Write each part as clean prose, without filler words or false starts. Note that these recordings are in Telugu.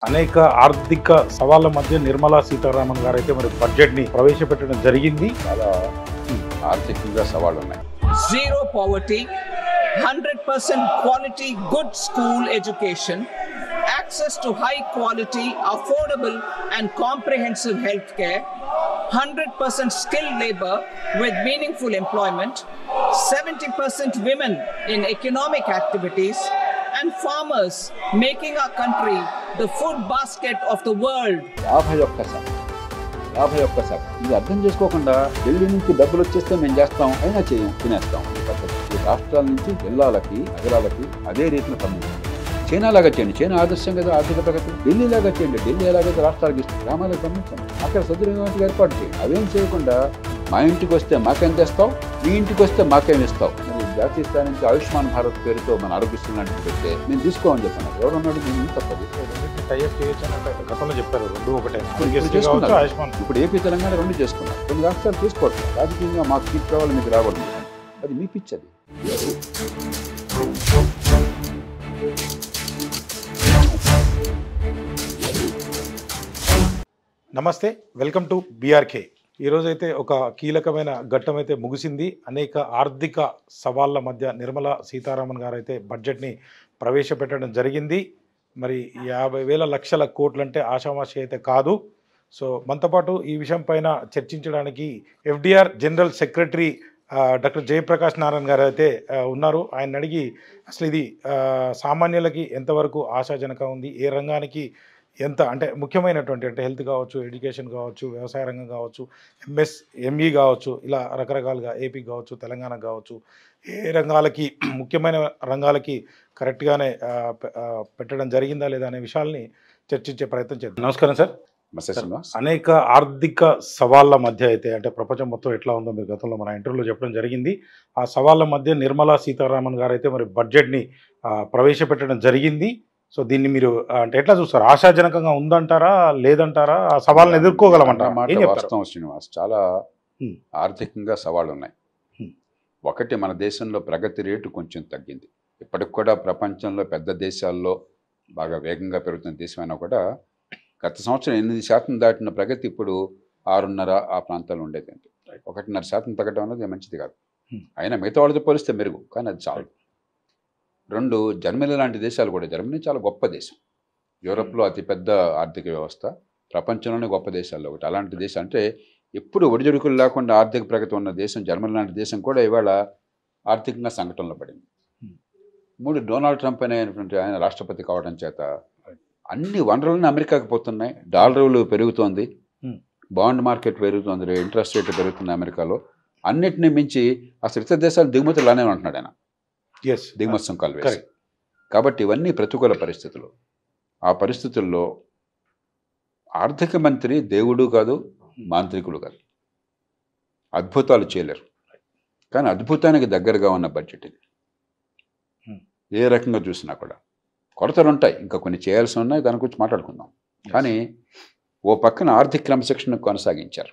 అనేక ఆర్థిక సవాళ్ల మధ్య నిర్మలా సీతారామన్ గారు అయితే మరి బడ్జెట్ ని ప్రవేశపెట్టడం జరిగింది. చాలా ఆర్థికంగా సవాళ్లు ఉన్నాయి. Zero poverty, 100% quality good school education, access to high quality, affordable and comprehensive health care, 100% skilled labor with meaningful employment, 70% women in economic activities, and farmers making our country the food basket of the world. 51%. ఇది అర్థం చేసుకోకుండా ఢిల్లీ నుంచి డబ్బులు వచ్చేస్తే మేము చేస్తాం, అయినా చేయం, తినేస్తాం. ఈ రాష్ట్రాల నుంచి జిల్లాలకి నగరాలకి అదే రీతిలో పంపించాలి. చైనా లాగా చేయండి, చైనా ఆదర్శం కదా ఆర్థిక ప్రగతి. ఢిల్లీ లాగా చేయండి, ఢిల్లీ ఎలాగైతే రాష్ట్రాలకు ఇస్తుంది, గ్రామాలకు పంపించండి, అక్కడ సదుపాయానికి ఏర్పాటు చేయండి. అవేం చేయకుండా మా ఇంటికి వస్తే మాకేం తెస్తావు, మీ ఇంటికి వస్తే మాకేం ఇస్తావు. జాతీయ స్థాయి నుంచి ఆయుష్మాన్ భారత్ పేరుతో మన ఆరోగ్యశ్రీ లాంటివి పెడితే మేము తీసుకోమని చెప్పాను. ఎవరున్నాడు దీన్ని తప్పదు. గతంలో చెప్పారు రెండు ఒకటే. ఇప్పుడు ఏపీ తెలంగాణ రెండు చేసుకున్నారు, కొన్ని రాష్ట్రాలు తీసుకోవచ్చు. రాజకీయంగా మాకు సీట్ కావాలి, మీకు రాకూడదు, అది మీ పిచ్చది. నమస్తే, వెల్కమ్ టు బీఆర్కే. ఈరోజైతే ఒక కీలకమైన ఘట్టం అయితే ముగిసింది. అనేక ఆర్థిక సవాళ్ళ మధ్య నిర్మలా సీతారామన్ గారు అయితే బడ్జెట్ని ప్రవేశపెట్టడం జరిగింది. మరి 50,000 లక్షల కోట్లు అంటే ఆషామాషి అయితే కాదు. సో మనతో పాటు ఈ విషయం పైన చర్చించడానికి FDR general secretary doctor Jayaprakash Narayana గారు అయితే ఉన్నారు. ఆయన అడిగి అసలు ఇది సామాన్యులకి ఎంతవరకు ఆశాజనకంగా ఉంది, ఏ రంగానికి ఎంత అంటే ముఖ్యమైనటువంటి అంటే హెల్త్ కావచ్చు, ఎడ్యుకేషన్ కావచ్చు, వ్యవసాయ రంగం కావచ్చు, ఎంఈ కావచ్చు, ఇలా రకరకాలుగా ఏపీకి కావచ్చు, తెలంగాణకు కావచ్చు, ఏ రంగాలకి ముఖ్యమైన రంగాలకి కరెక్ట్గానే పెట్టడం జరిగిందా లేదా అనే విషయాల్ని చర్చించే ప్రయత్నం చేద్దాం. నమస్కారం సార్. అనేక ఆర్థిక సవాళ్ళ మధ్య అయితే అంటే ప్రపంచం మొత్తం ఎట్లా ఉందో మీరు గతంలో మన ఇంటర్వ్యూలో చెప్పడం జరిగింది. ఆ సవాళ్ళ మధ్య నిర్మలా సీతారామన్ గారు అయితే మరి బడ్జెట్ని ప్రవేశపెట్టడం జరిగింది. సో దీన్ని మీరు అంటే ఎట్లా చూస్తారు? ఆశాజనకంగా ఉందంటారా లేదంటారా? ఆ సవాళ్ళని ఎదుర్కోగలమంటారా? వాస్తవం శ్రీనివాస్, చాలా ఆర్థికంగా సవాళ్ళు ఉన్నాయి. ఒకటి, మన దేశంలో ప్రగతి రేటు కొంచెం తగ్గింది. ఇప్పటికి కూడా ప్రపంచంలో పెద్ద దేశాల్లో బాగా వేగంగా పెరుగుతున్న దేశమైనా కూడా గత సంవత్సరం 8% దాటిన ప్రగతి ఇప్పుడు 6.5 ఆ ప్రాంతాల్లో ఉండేది. 1.5% తగ్గడం అనేది మంచిది కాదు. అయినా మిగతా వాళ్ళతో పోలిస్తే మెరుగు, కానీ అది చాలు. 2, జర్మనీ లాంటి దేశాలు కూడా, జర్మనీ చాలా గొప్ప దేశం, యూరోప్లో అతిపెద్ద ఆర్థిక వ్యవస్థ, ప్రపంచంలోనే గొప్ప దేశాల్లో ఒకటి. అలాంటి దేశం అంటే ఎప్పుడు ఒడిజొడుకులు లేకుండా ఆర్థిక ప్రగతి ఉన్న దేశం జర్మనీ లాంటి దేశం కూడా ఇవాళ ఆర్థికంగా సంకటంలో పడింది. 3, డొనాల్డ్ ట్రంప్ అనేటువంటి ఆయన రాష్ట్రపతి కావడం చేత అన్ని వనరులను అమెరికాకి పోతున్నాయి. డాలర్ విలువ పెరుగుతోంది, బాండ్ మార్కెట్ పెరుగుతుంది, ఇంట్రెస్ట్ రేట్ పెరుగుతుంది అమెరికాలో. అన్నిటినీ మించి అసలు ఇతర దేశాలు దిగుమతులు లానే ఉంటున్నాడు ఆయన, దిగుమతి సుంకాలు వేసి. కాబట్టి ఇవన్నీ ప్రతికూల పరిస్థితులు. ఆ పరిస్థితుల్లో ఆర్థిక మంత్రి దేవుడు కాదు, మాంత్రికుడు కాదు, అద్భుతాలు చేయలేరు. కానీ అద్భుతానికి దగ్గరగా ఉన్న బడ్జెట్ ఇది. ఏ రకంగా చూసినా కూడా కొరతలు ఉంటాయి, ఇంకా కొన్ని చేయాల్సి ఉన్నాయి, దాని గురించి మాట్లాడుకుందాం. కానీ ఓ పక్కన ఆర్థిక క్రమశిక్షణ కొనసాగించారు.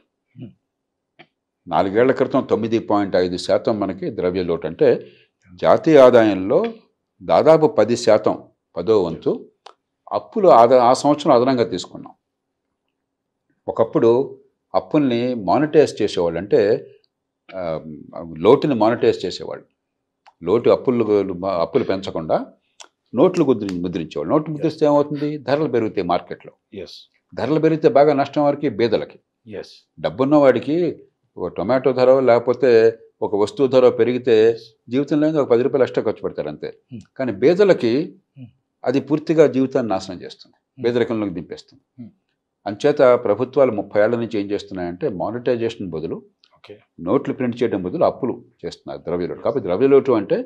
4 ఏళ్ల క్రితం 9.5% మనకి ద్రవ్య లోటు, అంటే జాతీయ ఆదాయంలో దాదాపు 10%, 10వ వంతు అప్పులు ఆ సంవత్సరం అదనంగా తీసుకున్నాం. ఒకప్పుడు అప్పుల్ని మానిటైజ్ చేసేవాళ్ళు, అంటే లోటుని మానిటైజ్ చేసేవాళ్ళు. లోటు అప్పులు పెంచకుండా నోట్లు ముద్రించేవాళ్ళు. నోట్లు ముద్రిస్తే ఏమవుతుంది? ధరలు పెరుగుతాయి మార్కెట్లో. ధరలు పెరిగితే బాగా నష్టం వారికి, బేదలకి. డబ్బున్న వాడికి ఒక టొమాటో ధర లేకపోతే ఒక వస్తువు ధర పెరిగితే జీవితంలో ఒక 10 రూపాయలు ఎక్స్ట్రా ఖర్చు పెడతారు అంతే. కానీ బేదలకి అది పూర్తిగా జీవితాన్ని నాశనం చేస్తుంది, పేదరికంలోకి దింపేస్తుంది. అంచేత ప్రభుత్వాలు 30 ఏళ్ల నుంచి ఏం చేస్తున్నాయంటే మానిటైజేషన్ బదులు, నోట్లు ప్రింట్ చేయడం బదులు అప్పులు చేస్తున్నారు, ద్రవ్యలోటు. కాబట్టి ద్రవ్యలోటు అంటే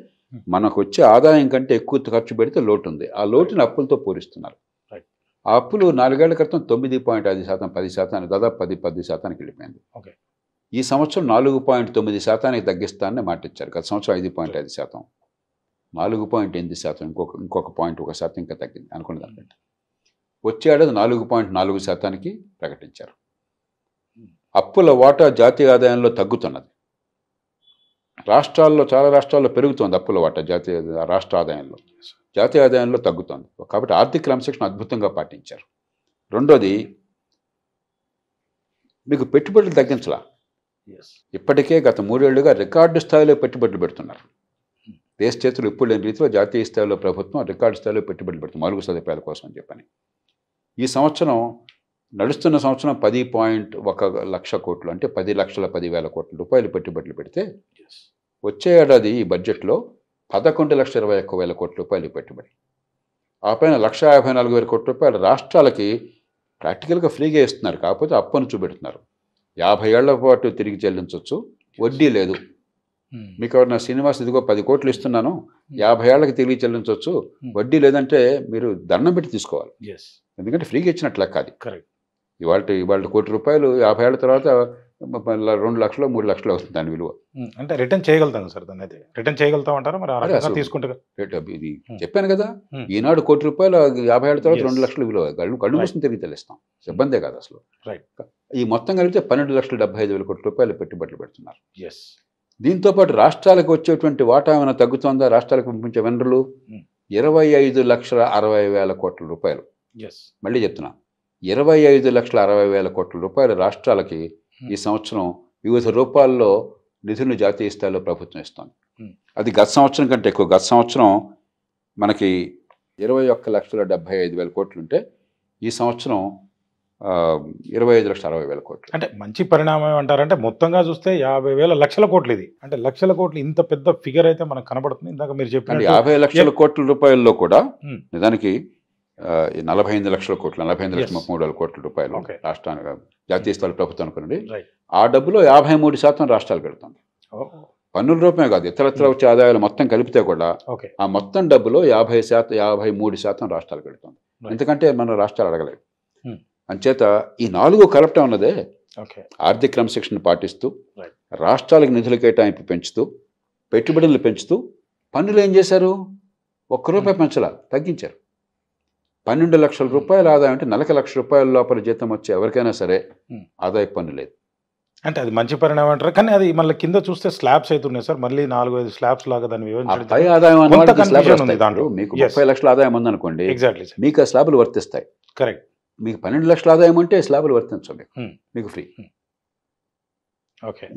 మనకు వచ్చే ఆదాయం కంటే ఎక్కువ ఖర్చు పెడితే లోటు ఉంది, ఆ లోటుని అప్పులతో పూరిస్తున్నారు. ఆ అప్పులు 4 ఏళ్ల క్రితం 9.5%, 10%, దాదాపు 10% వెళ్ళిపోయింది. ఈ సంవత్సరం 4.9% తగ్గిస్తానని మాట ఇచ్చారు. గత సంవత్సరం 5.5%, 4.8%, ఇంకొక 1% ఇంకా తగ్గింది అనుకున్న దానికంటే. వచ్చే ఏడాది 4.4% ప్రకటించారు. అప్పుల వాటా జాతీయ ఆదాయంలో తగ్గుతున్నది. రాష్ట్రాల్లో, చాలా రాష్ట్రాల్లో పెరుగుతోంది అప్పుల వాటా రాష్ట్ర ఆదాయంలో. జాతీయ ఆదాయంలో తగ్గుతోంది. కాబట్టి ఆర్థిక క్రమశిక్షణ అద్భుతంగా పాటించారు. రెండోది మీకు పెట్టుబడులు తగ్గించలా. ఇప్పటికే గత 3 ఏళ్లుగా రికార్డు స్థాయిలో పెట్టుబడులు పెడుతున్నారు. దేశ చేతులు ఎప్పుడు లేని రీతిలో జాతీయ స్థాయిలో ప్రభుత్వం రికార్డు స్థాయిలో పెట్టుబడులు పెడుతుంది మౌలిక సదుపాయాల కోసం అని చెప్పని. ఈ సంవత్సరం నడుస్తున్న సంవత్సరం 10.1 లక్ష కోట్లు అంటే 10,10,000 కోట్ల రూపాయలు పెట్టుబడులు పెడితే వచ్చే ఏడాది ఈ బడ్జెట్లో 11,21,000 కోట్ల రూపాయలు పెట్టుబడి. ఆ పైన 1,54,000 కోట్ల రూపాయలు రాష్ట్రాలకి ప్రాక్టికల్గా ఫ్రీగా ఇస్తున్నారు. కాకపోతే అప్పును చూపెడుతున్నారు. 50 ఏళ్ల పాటు తిరిగి చెల్లించవచ్చు, వడ్డీ లేదు. మీకు ఎవరన్నా శ్రీనివాస్ ఇదిగో 10 కోట్లు ఇస్తున్నాను 50 ఏళ్ళకి తిరిగి చెల్లించవచ్చు, వడ్డీ లేదంటే మీరు దండం పెట్టి తీసుకోవాలి. ఎందుకంటే ఫ్రీగా ఇచ్చినట్లు లెక్క అది. ఇవాళ కోటి రూపాయలు 50 ఏళ్ల తర్వాత 2 లక్షలు 3 లక్షలు అవుతుంది దాని విలువ. అంటే రిటర్న్ చేయగలుగుతాం సార్, దాన్ని అయితే రిటర్న్ చేయగలుగుతాం అంటారా మరి? తీసుకుంటే ఇది చెప్పాను కదా, ఈనాడు కోటి రూపాయలు 50 ఏళ్ల తర్వాత 2 లక్షలు విలువ. కళ్ళు మూసుకుని తిరిగి తెలుస్తాం, ఇబ్బందే కాదు అసలు. ఈ మొత్తం కలిగితే 12,75,000 కోట్ల రూపాయలు పెట్టుబడులు పెడుతున్నారు. దీంతోపాటు రాష్ట్రాలకు వచ్చేటువంటి వాటా ఏమైనా తగ్గుతుందా? రాష్ట్రాలకు పంపించే వనరులు 25,60,000 కోట్ల రూపాయలు. మళ్ళీ చెప్తున్నా, 25,60,000 కోట్ల రూపాయలు రాష్ట్రాలకి ఈ సంవత్సరం వివిధ రూపాల్లో నిధులను జాతీయ స్థాయిలో ప్రభుత్వం ఇస్తుంది. అది గత సంవత్సరం కంటే ఎక్కువ. గత సంవత్సరం మనకి 21,75,000 కోట్లు ఉంటే ఈ సంవత్సరం 25,60,000 కోట్లు. అంటే మంచి పరిణామం అంటారంటే మొత్తంగా చూస్తే 50,000 లక్షల కోట్లు. ఇది అంటే లక్షల కోట్లు, ఇంత పెద్ద ఫిగర్ అయితే మనకు కనబడుతుంది. ఇందాక మీరు చెప్పిన 50 లక్షల కోట్ల రూపాయల్లో కూడా నిజానికి 45 లక్షల కోట్లు, 45,33,000 కోట్ల రూపాయలు రాష్ట్రానికి జాతీయ స్థాయి ప్రభుత్వం అనుకోండి. ఆ డబ్బులో 53% రాష్ట్రాలు పెడుతుంది. పన్నుల రూపమే కాదు, ఇతరత్ర వచ్చే ఆదాయాలు మొత్తం కలిపితే కూడా ఆ మొత్తం డబ్బులో 53% రాష్ట్రాలు పెడుతుంది. ఎందుకంటే మన రాష్ట్రాలు అడగలేదు. అంచేత ఈ 4 కలపటం అన్నదే ఆర్థిక క్రమశిక్షణ పాటిస్తూ, రాష్ట్రాలకు నిధుల కేటాయింపు పెంచుతూ, పెట్టుబడులు పెంచుతూ, పన్నులు ఏం చేశారు? 1 రూపాయి పెంచలా, తగ్గించారు. 12 లక్షల రూపాయల ఆదాయం అంటే 1,00,000 రూపాయల లోపల జీతం వచ్చే ఎవరికైనా సరే ఆదాయ పన్ను లేదు. అంటే అది మంచి పరిణామం అంటారు. కానీ అది మళ్ళీ కింద చూస్తే స్లాబ్స్ అయితే ఉన్నాయి సార్, మళ్ళీ 4-5 స్లాబ్స్ లాగా దాన్ని వివరించడం. పై ఆదాయం మీకు 30 లక్షల ఆదాయం ఉందనుకోండి, మీకు ఆ స్లాబులు వర్తిస్తాయి. కరెక్ట్. మీకు 12 లక్షల ఆదాయం ఉంటే స్లాబులు వర్తించవు, మీకు ఫ్రీ.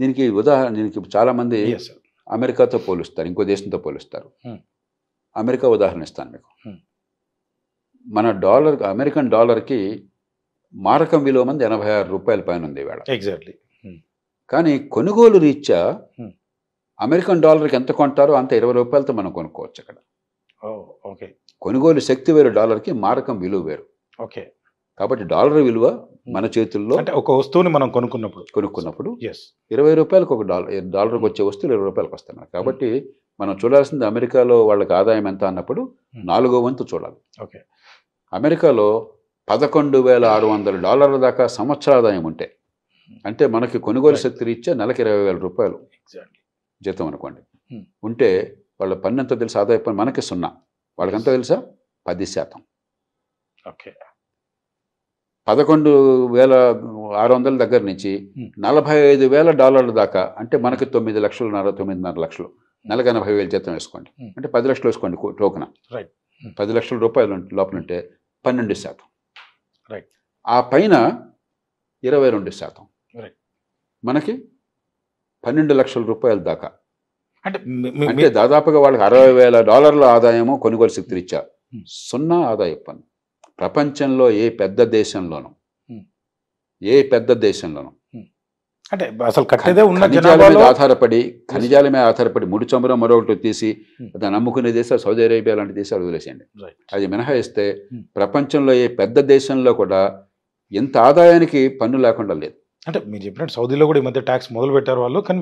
దీనికి దీనికి చాలా మంది అమెరికాతో పోలుస్తారు, ఇంకో దేశంతో పోలుస్తారు. అమెరికా ఉదాహరణ ఇస్తాను మీకు. మన అమెరికన్ డాలర్కి మారకం విలువ మంది 86 రూపాయల పైన ఉంది ఇవాళ. ఎగ్జాక్ట్లీ. కానీ కొనుగోలు రీత్యా అమెరికన్ డాలర్కి ఎంత కొంటారో అంత 20 రూపాయలతో మనం కొనుక్కోవచ్చు అక్కడ. కొనుగోలు శక్తి వేరు, డాలర్కి మారకం విలువ వేరు. కాబట్టి డాలర్ విలువ మన చేతుల్లో, అంటే ఒక వస్తువుని మనం కొనుక్కున్నప్పుడు 20 రూపాయలకు ఒక డాలర్కి వచ్చే వస్తువులు 20 రూపాయలకు వస్తున్నాయి. కాబట్టి మనం చూడాల్సింది అమెరికాలో వాళ్ళకి ఆదాయం ఎంత అన్నప్పుడు 4వ వంతు చూడాలి. అమెరికాలో $11,600 దాకా సంవత్సర ఆదాయం ఉంటే, అంటే మనకి కొనుగోలు శక్తి రీత్యా నెలకి 20,000 రూపాయలు జీతం అనుకోండి ఉంటే, వాళ్ళ పన్ను ఎంత తెలుసు? ఆదాయ పన్ను మనకి 0, వాళ్ళకంత తెలుసా? 10%. 11,600 దగ్గర నుంచి $45,000 దాకా, అంటే మనకి 9,9,5 లక్షలు, నెలకు 80,000 జీతం వేసుకోండి, అంటే 10 లక్షలు వేసుకోండి టోకెన్. 10 లక్షల రూపాయలు లోపల ఉంటే 12%. ఆ పైన 22%, మనకి 12 లక్షల రూపాయల దాకా. అంటే దాదాపుగా వాళ్ళకి $60,000 ఆదాయము కొనుగోలు శక్తి రీత్యా, 0 ఆదాయ పన్ను. ప్రపంచంలో ఏ పెద్ద దేశంలోనూ అంటే అసలు కట్టేదే ఉన్న ఖనిజాల మీద ఆధారపడి ముడి చమురు మరొకటి తీసి దాన్ని నమ్ముకునే దేశాలు సౌదీ అరేబియా లాంటి దేశాలు వదిలేసేయండి. అది మినహాయిస్తే ప్రపంచంలో ఏ పెద్ద దేశంలో కూడా ఎంత ఆదాయానికి పన్ను లేకుండా లేదు. అంటే మీరు చెప్పినట్టు సౌదీలో కూడా ఈ మధ్య ట్యాక్స్ మొదలు పెట్టారు వాళ్ళు. కానీ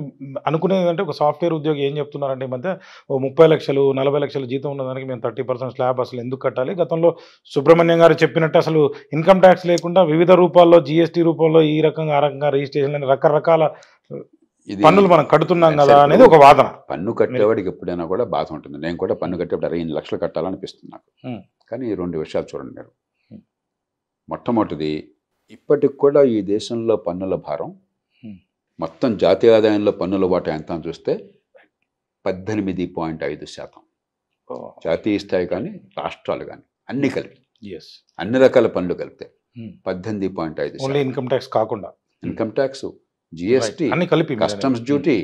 అనుకునేది అంటే ఒక సాఫ్ట్వేర్ ఉద్యోగి ఏం చెప్తున్నారంటే ఈ మధ్య 30 లక్షలు 40 లక్షల జీతం ఉన్నదానికి మేము 30% స్లాబ్ అసలు ఎందుకు కట్టాలి? గతంలో సుబ్రహ్మణ్యం గారు చెప్పినట్టు అసలు ఇన్కమ్ ట్యాక్స్ లేకుండా వివిధ రూపాల్లో జీఎస్టీ రూపంలో ఈ రకంగా ఆ రకంగా రిజిస్ట్రేషన్ రకరకాల పన్నులు మనం కడుతున్నాం కదా అనేది ఒక వాదన. పన్ను కట్టేవాడికి ఎప్పుడైనా కూడా బాధ ఉంటుంది. నేను కూడా పన్ను కట్టేప్పుడు 8 లక్షలు కట్టాలనిపిస్తుంది నాకు. కానీ ఈ 2 విషయాలు చూడండి మీరు. మొట్టమొదటిది, ఇప్పటికి కూడా ఈ దేశంలో పన్నుల భారం మొత్తం జాతీయ ఆదాయంలో పన్నుల వాటా ఎంత అని చూస్తే 18.5%. జాతీయ స్థాయి కానీ రాష్ట్రాలు కానీ అన్ని కలిపి, అన్ని రకాల పన్నులు కలిపితే 18.5%. ఓన్లీ ఇన్కమ్ ట్యాక్స్ కాకుండా ఇన్కమ్ ట్యాక్స్, జిఎస్టీ, అన్ని కలిపి కస్టమ్స్ డ్యూటీ,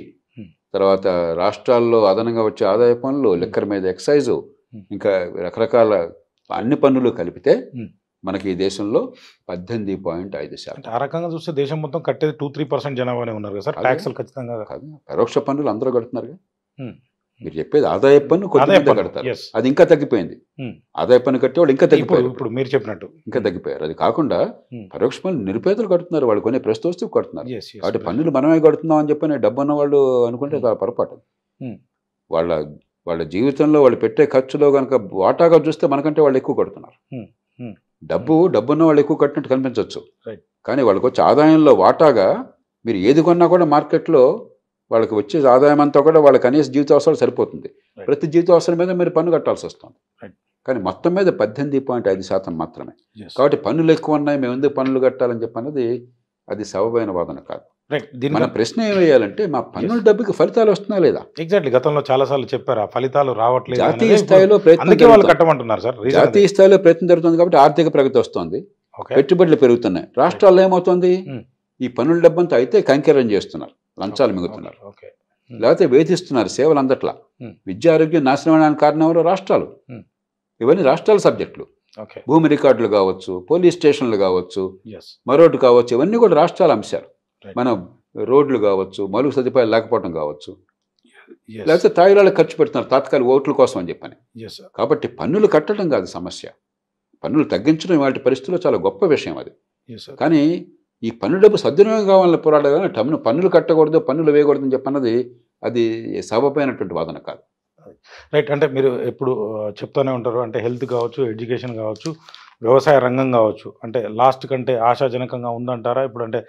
తర్వాత రాష్ట్రాల్లో అదనంగా వచ్చే ఆదాయ పన్నులు, లిక్కర్ మీద ఎక్సైజు, ఇంకా రకరకాల అన్ని పన్నులు కలిపితే మనకి ఈ దేశంలో 18.5%. ఆ రకంగా చూస్తే దేశం మొత్తం కట్టేది 2-3% జనాభానే ఉన్నారు కదా సార్. ట్యాక్స్లు ఖచ్చితంగా కాదు, పరోక్ష పన్నులు అందరూ కడుతున్నారు. మీరు చెప్పేది ఆదాయ పన్ను కొద్దిగా కడతారు, అది ఇంకా తగ్గిపోయింది. ఆదాయ పన్ను కట్టేవాళ్ళు ఇంకా తగ్గిపోయారు. ఇప్పుడు మీరు చెప్పినట్టు ఇంకా తగ్గిపోయారు. అది కాకుండా పరోక్ష పన్నులు నిరుపేదలు కడుతున్నారు, వాళ్ళు కొనే ప్రస్తుత వస్తువు కడుతున్నారు. కాబట్టి పన్నులు మనమే కడుతున్నాం అని చెప్పి డబ్బు ఉన్న వాళ్ళు అనుకుంటే చాలా పొరపాటు. వాళ్ళ జీవితంలో వాళ్ళు పెట్టే ఖర్చులో కనుక వాటాగా చూస్తే మనకంటే వాళ్ళు ఎక్కువ కడుతున్నారు. డబ్బున్న వాళ్ళు ఎక్కువ కట్టినట్టు కనిపించవచ్చు, కానీ వాళ్ళకి వచ్చే ఆదాయంలో వాటాగా మీరు ఏది కొన్నా కూడా మార్కెట్లో వాళ్ళకి వచ్చే ఆదాయం అంతా కూడా వాళ్ళ కనీస జీవిత అవసరాలు సరిపోతుంది. ప్రతి జీవిత అవసరం మీద మీరు పన్ను కట్టాల్సి వస్తుంది. కానీ మొత్తం మీద 18.5% మాత్రమే. కాబట్టి పన్నులు ఎక్కువ ఉన్నాయి, మేము ఎందుకు పన్నులు కట్టాలని చెప్పన్నది అది సబబైన వాదన కాదు. మన ప్రశ్న ఏం వేయాలంటే మా పన్నుల డబ్బుకి ఫలితాలు వస్తున్నా లేదా? ఎగ్జాక్ట్లీ, గతంలో చాలా సార్లు చెప్పారు ఆ ఫలితాలు రావట్లేదు. జాతీయ స్థాయిలో జాతీయ స్థాయిలో ప్రయత్నం జరుగుతుంది కాబట్టి ఆర్థిక ప్రగతి వస్తుంది, పెట్టుబడులు పెరుగుతున్నాయి. రాష్ట్రాల్లో ఏమవుతుంది? ఈ పన్నుల డబ్బంతా అయితే కంకెరం చేస్తున్నారు, లంచాలు మిగుతున్నారు, లేకపోతే వేధిస్తున్నారు, సేవలు అందట్లా. విద్య ఆరోగ్యం నాశనం అవడానికి కారణం ఎవరో రాష్ట్రాలు. ఇవన్నీ రాష్ట్రాల సబ్జెక్టులు. భూమి రికార్డులు కావచ్చు, పోలీస్ స్టేషన్లు కావచ్చు, మరొకటి కావచ్చు, ఇవన్నీ కూడా రాష్ట్రాల అంశాలు. మనం రోడ్లు కావచ్చు, మౌలిక సదుపాయాలు లేకపోవడం కావచ్చు, లేకపోతే తాయిలాలకు ఖర్చు పెడుతున్నారు తాత్కాలిక ఓట్ల కోసం అని చెప్పని. కాబట్టి పన్నులు కట్టడం కాదు సమస్య, పన్నులు తగ్గించడం వాటి పరిస్థితుల్లో చాలా గొప్ప విషయం అది. కానీ ఈ పన్ను డబ్బు సద్వినియోగం కావాలని పోరాడాలి, పన్నులు కట్టకూడదు, పన్నులు వేయకూడదు అని చెప్పన్నది అది సబబైనటువంటి వాదన కాదు. రైట్. అంటే మీరు ఎప్పుడు చెప్తూనే ఉంటారు, అంటే హెల్త్ కావచ్చు, ఎడ్యుకేషన్ కావచ్చు, వ్యవసాయ రంగం కావచ్చు, అంటే లాస్ట్ కంటే ఆశాజనకంగా ఉందంటారా ఇప్పుడు, అంటే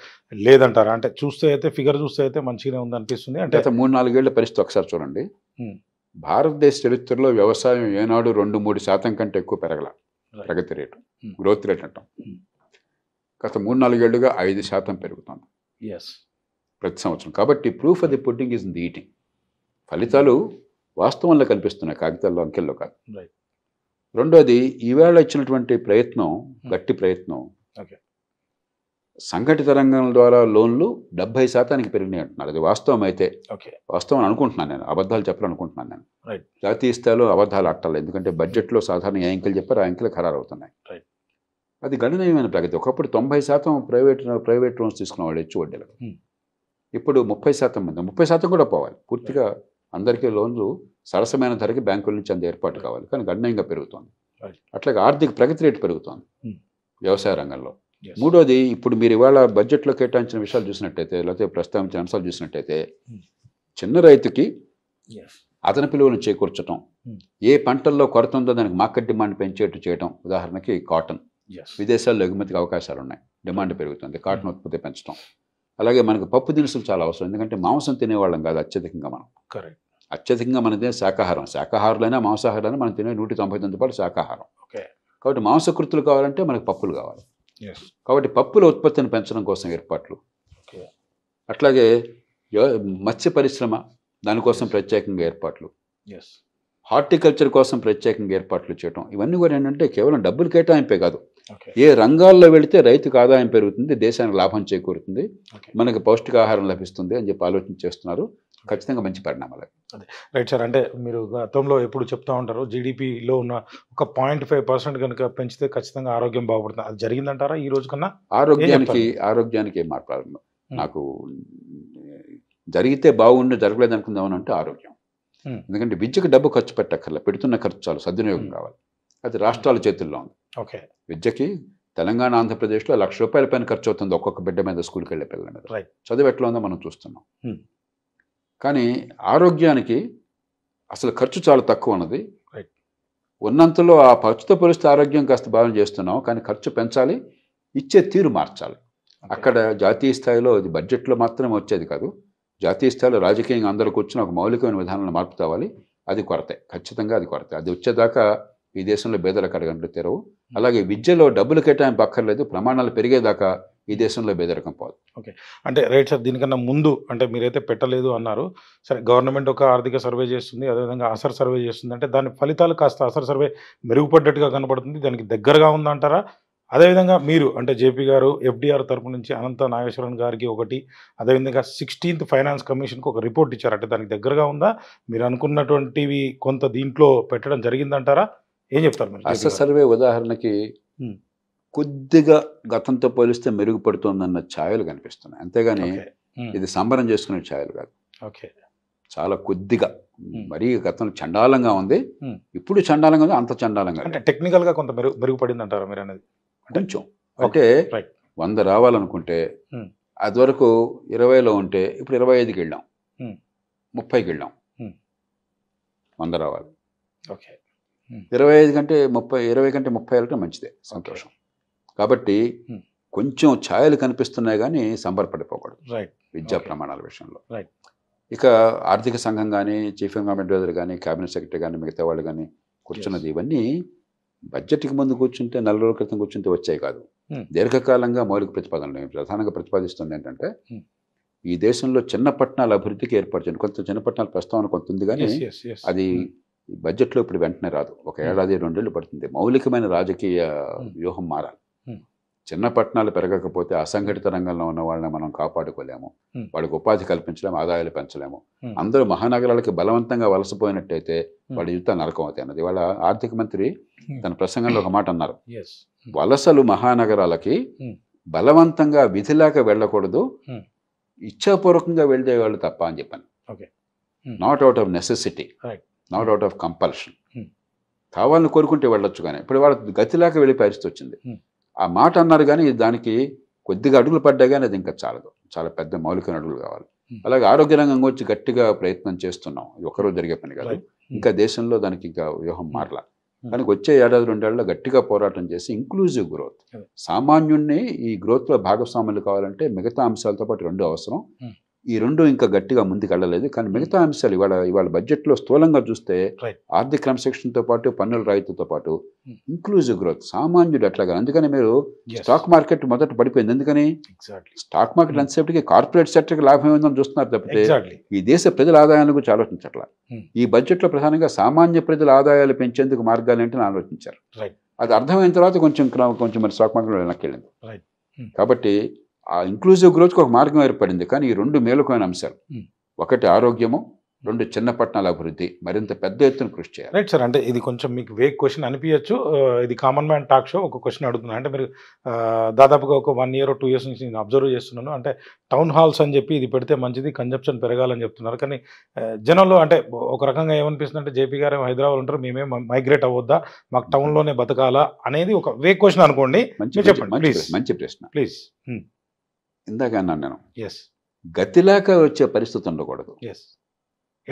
లేదంటారా? అంటే చూస్తే అయితే ఫిగర్ చూస్తే అయితే మంచిగానే ఉందనిపిస్తుంది. అంటే 3-4 ఏళ్ల పరిస్థితి ఒకసారి చూడండి. భారతదేశ చరిత్రలో వ్యవసాయం ఏనాడు 2-3% కంటే ఎక్కువ పెరగల. ప్రగతి రేటు, గ్రోత్ రేట్ అంటాం. గత 3-4 ఏళ్లుగా 5% పెరుగుతుంది ప్రతి సంవత్సరం. కాబట్టి proof of the pudding is in the eating. ఫలితాలు వాస్తవంలో కనిపిస్తున్నాయి, కాగితాల్లో అంకెల్లో కాదు. రెండోది, ఈవేళ ఇచ్చినటువంటి ప్రయత్నం, గట్టి ప్రయత్నం, సంఘటిత రంగం ద్వారా లోన్లు 70% పెరిగినాయి అంటున్నారు. అది వాస్తవం అయితే, వాస్తవం అనుకుంటున్నాను నేను, అబద్ధాలు చెప్పాలనుకుంటున్నాను నేను. జాతీయ స్థాయిలో అబద్ధాలు అట్టాలి, ఎందుకంటే బడ్జెట్లో సాధారణ ఏ అంకెలు చెప్పారు ఆ అంకెలు ఖరారు అవుతున్నాయి. అది గణనీయమైన ప్రగతి. ఒకప్పుడు 90% ప్రైవేట్ లోన్స్ తీసుకున్న వాళ్ళు హెచ్చు వడ్డీలకు, ఇప్పుడు 30% మంది, 30% కూడా పోవాలి. పూర్తిగా అందరికీ లోన్లు సరసమైన ధరకి బ్యాంకుల నుంచి అంత ఏర్పాటు కావాలి, కానీ గణనీయంగా పెరుగుతోంది. అట్లాగే ఆర్థిక ప్రగతి రేటు పెరుగుతోంది వ్యవసాయ రంగంలో. మూడోది, ఇప్పుడు మీరు ఇవాళ బడ్జెట్లో కేటాయించిన విషయాలు చూసినట్టయితే, లేకపోతే ప్రస్తావించిన అంశాలు చూసినట్టయితే, చిన్న రైతుకి అదనపు విలువలను చేకూర్చడం, ఏ పంటల్లో కొరత ఉందో దానికి మార్కెట్ డిమాండ్ పెంచేట్టు చేయడం. ఉదాహరణకి కాటన్, విదేశాల్లో ఎగుమతికి అవకాశాలు ఉన్నాయి, డిమాండ్ పెరుగుతుంది, కాటన్ ఉత్పత్తి పెంచడం. అలాగే మనకు పప్పు దినుసులు చాలా అవసరం, ఎందుకంటే మాంసం తినేవాళ్ళం కాదు అత్యధికంగా మనం. అత్యధికంగా మన తినే శాకాహారం, శాకాహారులైనా మాంసాహారులైనా మనం తినే 199 శాకాహారం. కాబట్టి మాంసకృతులు కావాలంటే మనకు పప్పులు కావాలి. కాబట్టి పప్పుల ఉత్పత్తిని పెంచడం కోసం ఏర్పాట్లు. అట్లాగే మత్స్య పరిశ్రమ, దానికోసం ప్రత్యేకంగా ఏర్పాట్లు, హార్టికల్చర్ కోసం ప్రత్యేకంగా ఏర్పాట్లు చేయడం. ఇవన్నీ కూడా ఏంటంటే కేవలం డబ్బులు కేటాయింపే కాదు, ఏ రంగాల్లో వెళితే రైతుకు ఆదాయం పెరుగుతుంది, దేశానికి లాభం చేకూరుతుంది, మనకి పౌష్టికాహారం లభిస్తుంది అని చెప్పి ఆలోచన చేస్తున్నారు. ఖచ్చితంగా మంచి పరిణామాలు. Right sir. అంటే మీరు గతంలో ఎప్పుడు చెప్తా ఉంటారు, జీడిపిలో ఉన్న ఒక 0.5% కనుక పెంచితే ఖచ్చితంగా ఆరోగ్యం బాగుపడుతుంది. అది జరిగిందంటారా ఈ రోజు కన్నా? ఆరోగ్యానికి ఏం మార్పు నాకు జరిగితే బాగుండి, జరగలేదు అనుకుందామని అంటే ఆరోగ్యం. ఎందుకంటే విద్యకు డబ్బు ఖర్చు పెట్టక్కర్లే, పెడుతున్న ఖర్చు చాలు, సద్వినియోగం కావాలి. అది రాష్ట్రాల చేతుల్లో ఉంది. విద్యకి తెలంగాణ, ఆంధ్రప్రదేశ్లో ₹1,00,000 పైన ఖర్చు అవుతుంది ఒక్కొక్క బిడ్డ మీద, స్కూల్కి వెళ్ళే పిల్లల మీద. చదువు ఎట్లా ఉందో మనం చూస్తున్నాం. కానీ ఆరోగ్యానికి అసలు ఖర్చు చాలా తక్కువ ఉన్నది. ఉన్నంతలో ఆ ఖర్చుతో పోలిస్తే ఆరోగ్యం కాస్త బాగా చేస్తున్నాం, కానీ ఖర్చు పెంచాలి, ఇచ్చే తీరు మార్చాలి. అక్కడ జాతీయ స్థాయిలో అది బడ్జెట్లో మాత్రమే వచ్చేది కాదు, జాతీయ స్థాయిలో రాజకీయంగా అందరూ కూర్చుని ఒక మౌలికమైన విధానాలను మార్పు తేవాలి. అది కొరతే, ఖచ్చితంగా అది కొరతే. అది వచ్చేదాకా ఈ దేశంలో పేదలకు అడగంటూ తెరవు. అలాగే విద్యలో డబ్బులు కేటాయింపు అక్కర్లేదు, ప్రమాణాలు పెరిగేదాకా ఈ దేశంలో పేదరికం పోదు. అంటే రైట్ సార్, దీనికన్నా ముందు అంటే మీరైతే పెట్టలేదు అన్నారు. సరే, గవర్నమెంట్ ఒక ఆర్థిక సర్వే చేస్తుంది, అదేవిధంగా అసర్ సర్వే చేస్తుంది. అంటే దాని ఫలితాలు కాస్త అసర్ సర్వే మెరుగుపడ్డట్టుగా కనబడుతుంది, దానికి దగ్గరగా ఉందంటారా? అదేవిధంగా మీరు అంటే జేపీ గారు ఎఫ్డీఆర్ తరపు నుంచి అనంత నాగేశ్వరన్ గారికి ఒకటి, అదేవిధంగా 16th ఫైనాన్స్ కమిషన్కి ఒక రిపోర్ట్ ఇచ్చారు. అంటే దానికి దగ్గరగా ఉందా? మీరు అనుకున్నటువంటివి కొంత దీంట్లో పెట్టడం జరిగిందంటారా? ఏం చెప్తారు మీరు? అసలు సర్వే ఉదాహరణకి కొద్దిగా గతంతో పోలిస్తే మెరుగుపడుతోందన్న ఛాయలు కనిపిస్తున్నాయి, అంతేగాని ఇది సంబరం చేసుకునే ఛాయలు కాదు. ఓకే, చాలా కొద్దిగా, మరీ గతంలో చండాలంగా ఉంది, ఇప్పుడు చండాలంగా ఉంది, అంత చండాలంగా అంటే టెక్నికల్గా కొంత మెరుగుపడింది అంటారా మీరు అనేది? కొంచెం అంటే 100 రావాలనుకుంటే అది వరకు 20లో ఉంటే ఇప్పుడు 25కి వెళ్ళాం, 30కి వెళ్ళాం. 100 రావాలి. ఓకే, 25 కంటే 30, 20 కంటే 30 వెళ్ళటం మంచిదే, సంతోషం. కాబట్టి కొంచెం ఛాయలు కనిపిస్తున్నాయి కానీ సంబరపడిపోకూడదు విద్యా ప్రమాణాల విషయంలో. ఇక ఆర్థిక సంఘం కానీ, చీఫ్ ఎకనామిక్ అడ్వైజర్ కానీ, క్యాబినెట్ సెక్రటరీ కానీ, మిగతా వాళ్ళు కానీ కూర్చున్నది ఇవన్నీ బడ్జెట్కి ముందు కూర్చుంటే 4 రోజుల క్రితం కూర్చుంటే వచ్చాయి కాదు. దీర్ఘకాలంగా మౌలిక ప్రతిపాదనలు ప్రధానంగా ప్రతిపాదిస్తుంది ఏంటంటే ఈ దేశంలో చిన్న పట్టణాల అభివృద్ధికి ఏర్పాటు చేయండి. కొంత చిన్న పట్టణాల ప్రస్తావన కొంత ఉంది కానీ అది బడ్జెట్లో ఇప్పుడు వెంటనే రాదు, 1 ఏడాది 2 ఏళ్ళు పడుతుంది. మౌలికమైన రాజకీయ వ్యూహం మారాలి. చిన్న పట్టణాలు పెరగకపోతే అసంఘటిత రంగంలో ఉన్న వాళ్ళని మనం కాపాడుకోలేము, వాళ్ళకి ఉపాధి కల్పించలేము, ఆదాయాలు పెంచలేము. అందరూ మహానగరాలకి బలవంతంగా వలసపోయినట్టయితే వాళ్ళ జీవితాలు నరకం అవుతాయి అన్నది వాళ్ళ ఆర్థిక మంత్రి తన ప్రసంగంలో ఒక మాట అన్నారు. వలసలు మహానగరాలకి బలవంతంగా విధిలాగా వెళ్ళకూడదు, ఇచ్ఛాపూర్వకంగా వెళ్తే వాళ్ళు తప్ప అని చెప్పాను. Not out of necessity, not out of compulsion. కావాలని కోరుకుంటే వెళ్ళొచ్చు, కానీ ఇప్పుడు వాళ్ళ గతిలాగా వెళ్ళే పరిస్థితి వచ్చింది. ఆ మాట అన్నారు కానీ దానికి కొద్దిగా అడుగులు పడ్డా కానీ అది ఇంకా చాలదు, చాలా పెద్ద మౌలికమైన అడుగులు కావాలి. అలాగే ఆరోగ్య రంగం వచ్చి గట్టిగా ప్రయత్నం చేస్తున్నాం, ఇది ఒకరోజు జరిగే పని కాదు. ఇంకా దేశంలో దానికి ఇంకా వ్యూహం మారలా. కానీ వచ్చే 1 ఏడాది 2 ఏళ్ళలో గట్టిగా పోరాటం చేసి ఇంక్లూజివ్ గ్రోత్, సామాన్యుణ్ణి ఈ గ్రోత్లో భాగస్వాములు కావాలంటే మిగతా అంశాలతో పాటు 2 అవసరం. ఈ 2 ఇంకా గట్టిగా ముందుకు వెళ్ళలేదు. కానీ మిగతా అంశాలు ఇవాళ బడ్జెట్లో స్థూలంగా చూస్తే ఆర్థిక క్రమశిక్షణతో పాటు పన్నుల రాయితీతో పాటు ఇంక్లూజివ్ గ్రోత్, సామాన్యుడు ఎట్లాగా. అందుకని మీరు స్టాక్ మార్కెట్ మొదట పడిపోయింది. ఎందుకని స్టాక్ మార్కెట్ ఎంతసేపటికి కార్పొరేట్ సెక్టర్కి లాభం ఏమైందని చూస్తున్నారు తప్పితే ఈ దేశ ప్రజల ఆదాయాల గురించి ఆలోచించట్లా. ఈ బడ్జెట్లో ప్రధానంగా సామాన్య ప్రజల ఆదాయాలు పెంచేందుకు మార్గాలు ఏంటని ఆలోచించారు. అది అర్థమైన తర్వాత కొంచెం మరి స్టాక్ మార్కెట్లో వెనక్కి వెళ్ళింది. కాబట్టి ఆ ఇంక్లూజివ్ గ్రోత్కి ఒక మార్గం ఏర్పడింది. కానీ ఈ 2 మేలుకైన అంశాలు, ఒకటి ఆరోగ్యము, 2 చిన్న పట్టణాల అభివృద్ధి మరింత పెద్ద ఎత్తున కృషి చేయాలి. రైట్ సార్, అంటే ఇది కొంచెం మీకు వేగ్ క్వశ్చన్ అనిపించచ్చు. ఇది కామన్ మ్యాన్ టాక్ షో. ఒక క్వశ్చన్ అడుగుతున్నాను. అంటే మీరు దాదాపుగా ఒక 1 year or 2 years నుంచి నేను అబ్జర్వ్ చేస్తున్నాను. అంటే టౌన్ హాల్స్ అని చెప్పి ఇది పెడితే మంచిది, కన్జంప్షన్ పెరగాలని చెప్తున్నారు. కానీ జనంలో అంటే ఒక రకంగా ఏమనిపిస్తుంది అంటే జేపీ గారు హైదరాబాద్ ఉంటారు, మేమే మైగ్రేట్ అవ్వద్దా, మాకు టౌన్లోనే బతకాలా అనేది ఒక వేగ్ క్వశ్చన్ అనుకోండి. చెప్పండి మంచి ప్రశ్న ప్లీజ్. ఇందాక అన్నాను నేను, గతిలాక వచ్చే పరిస్థితి ఉండకూడదు.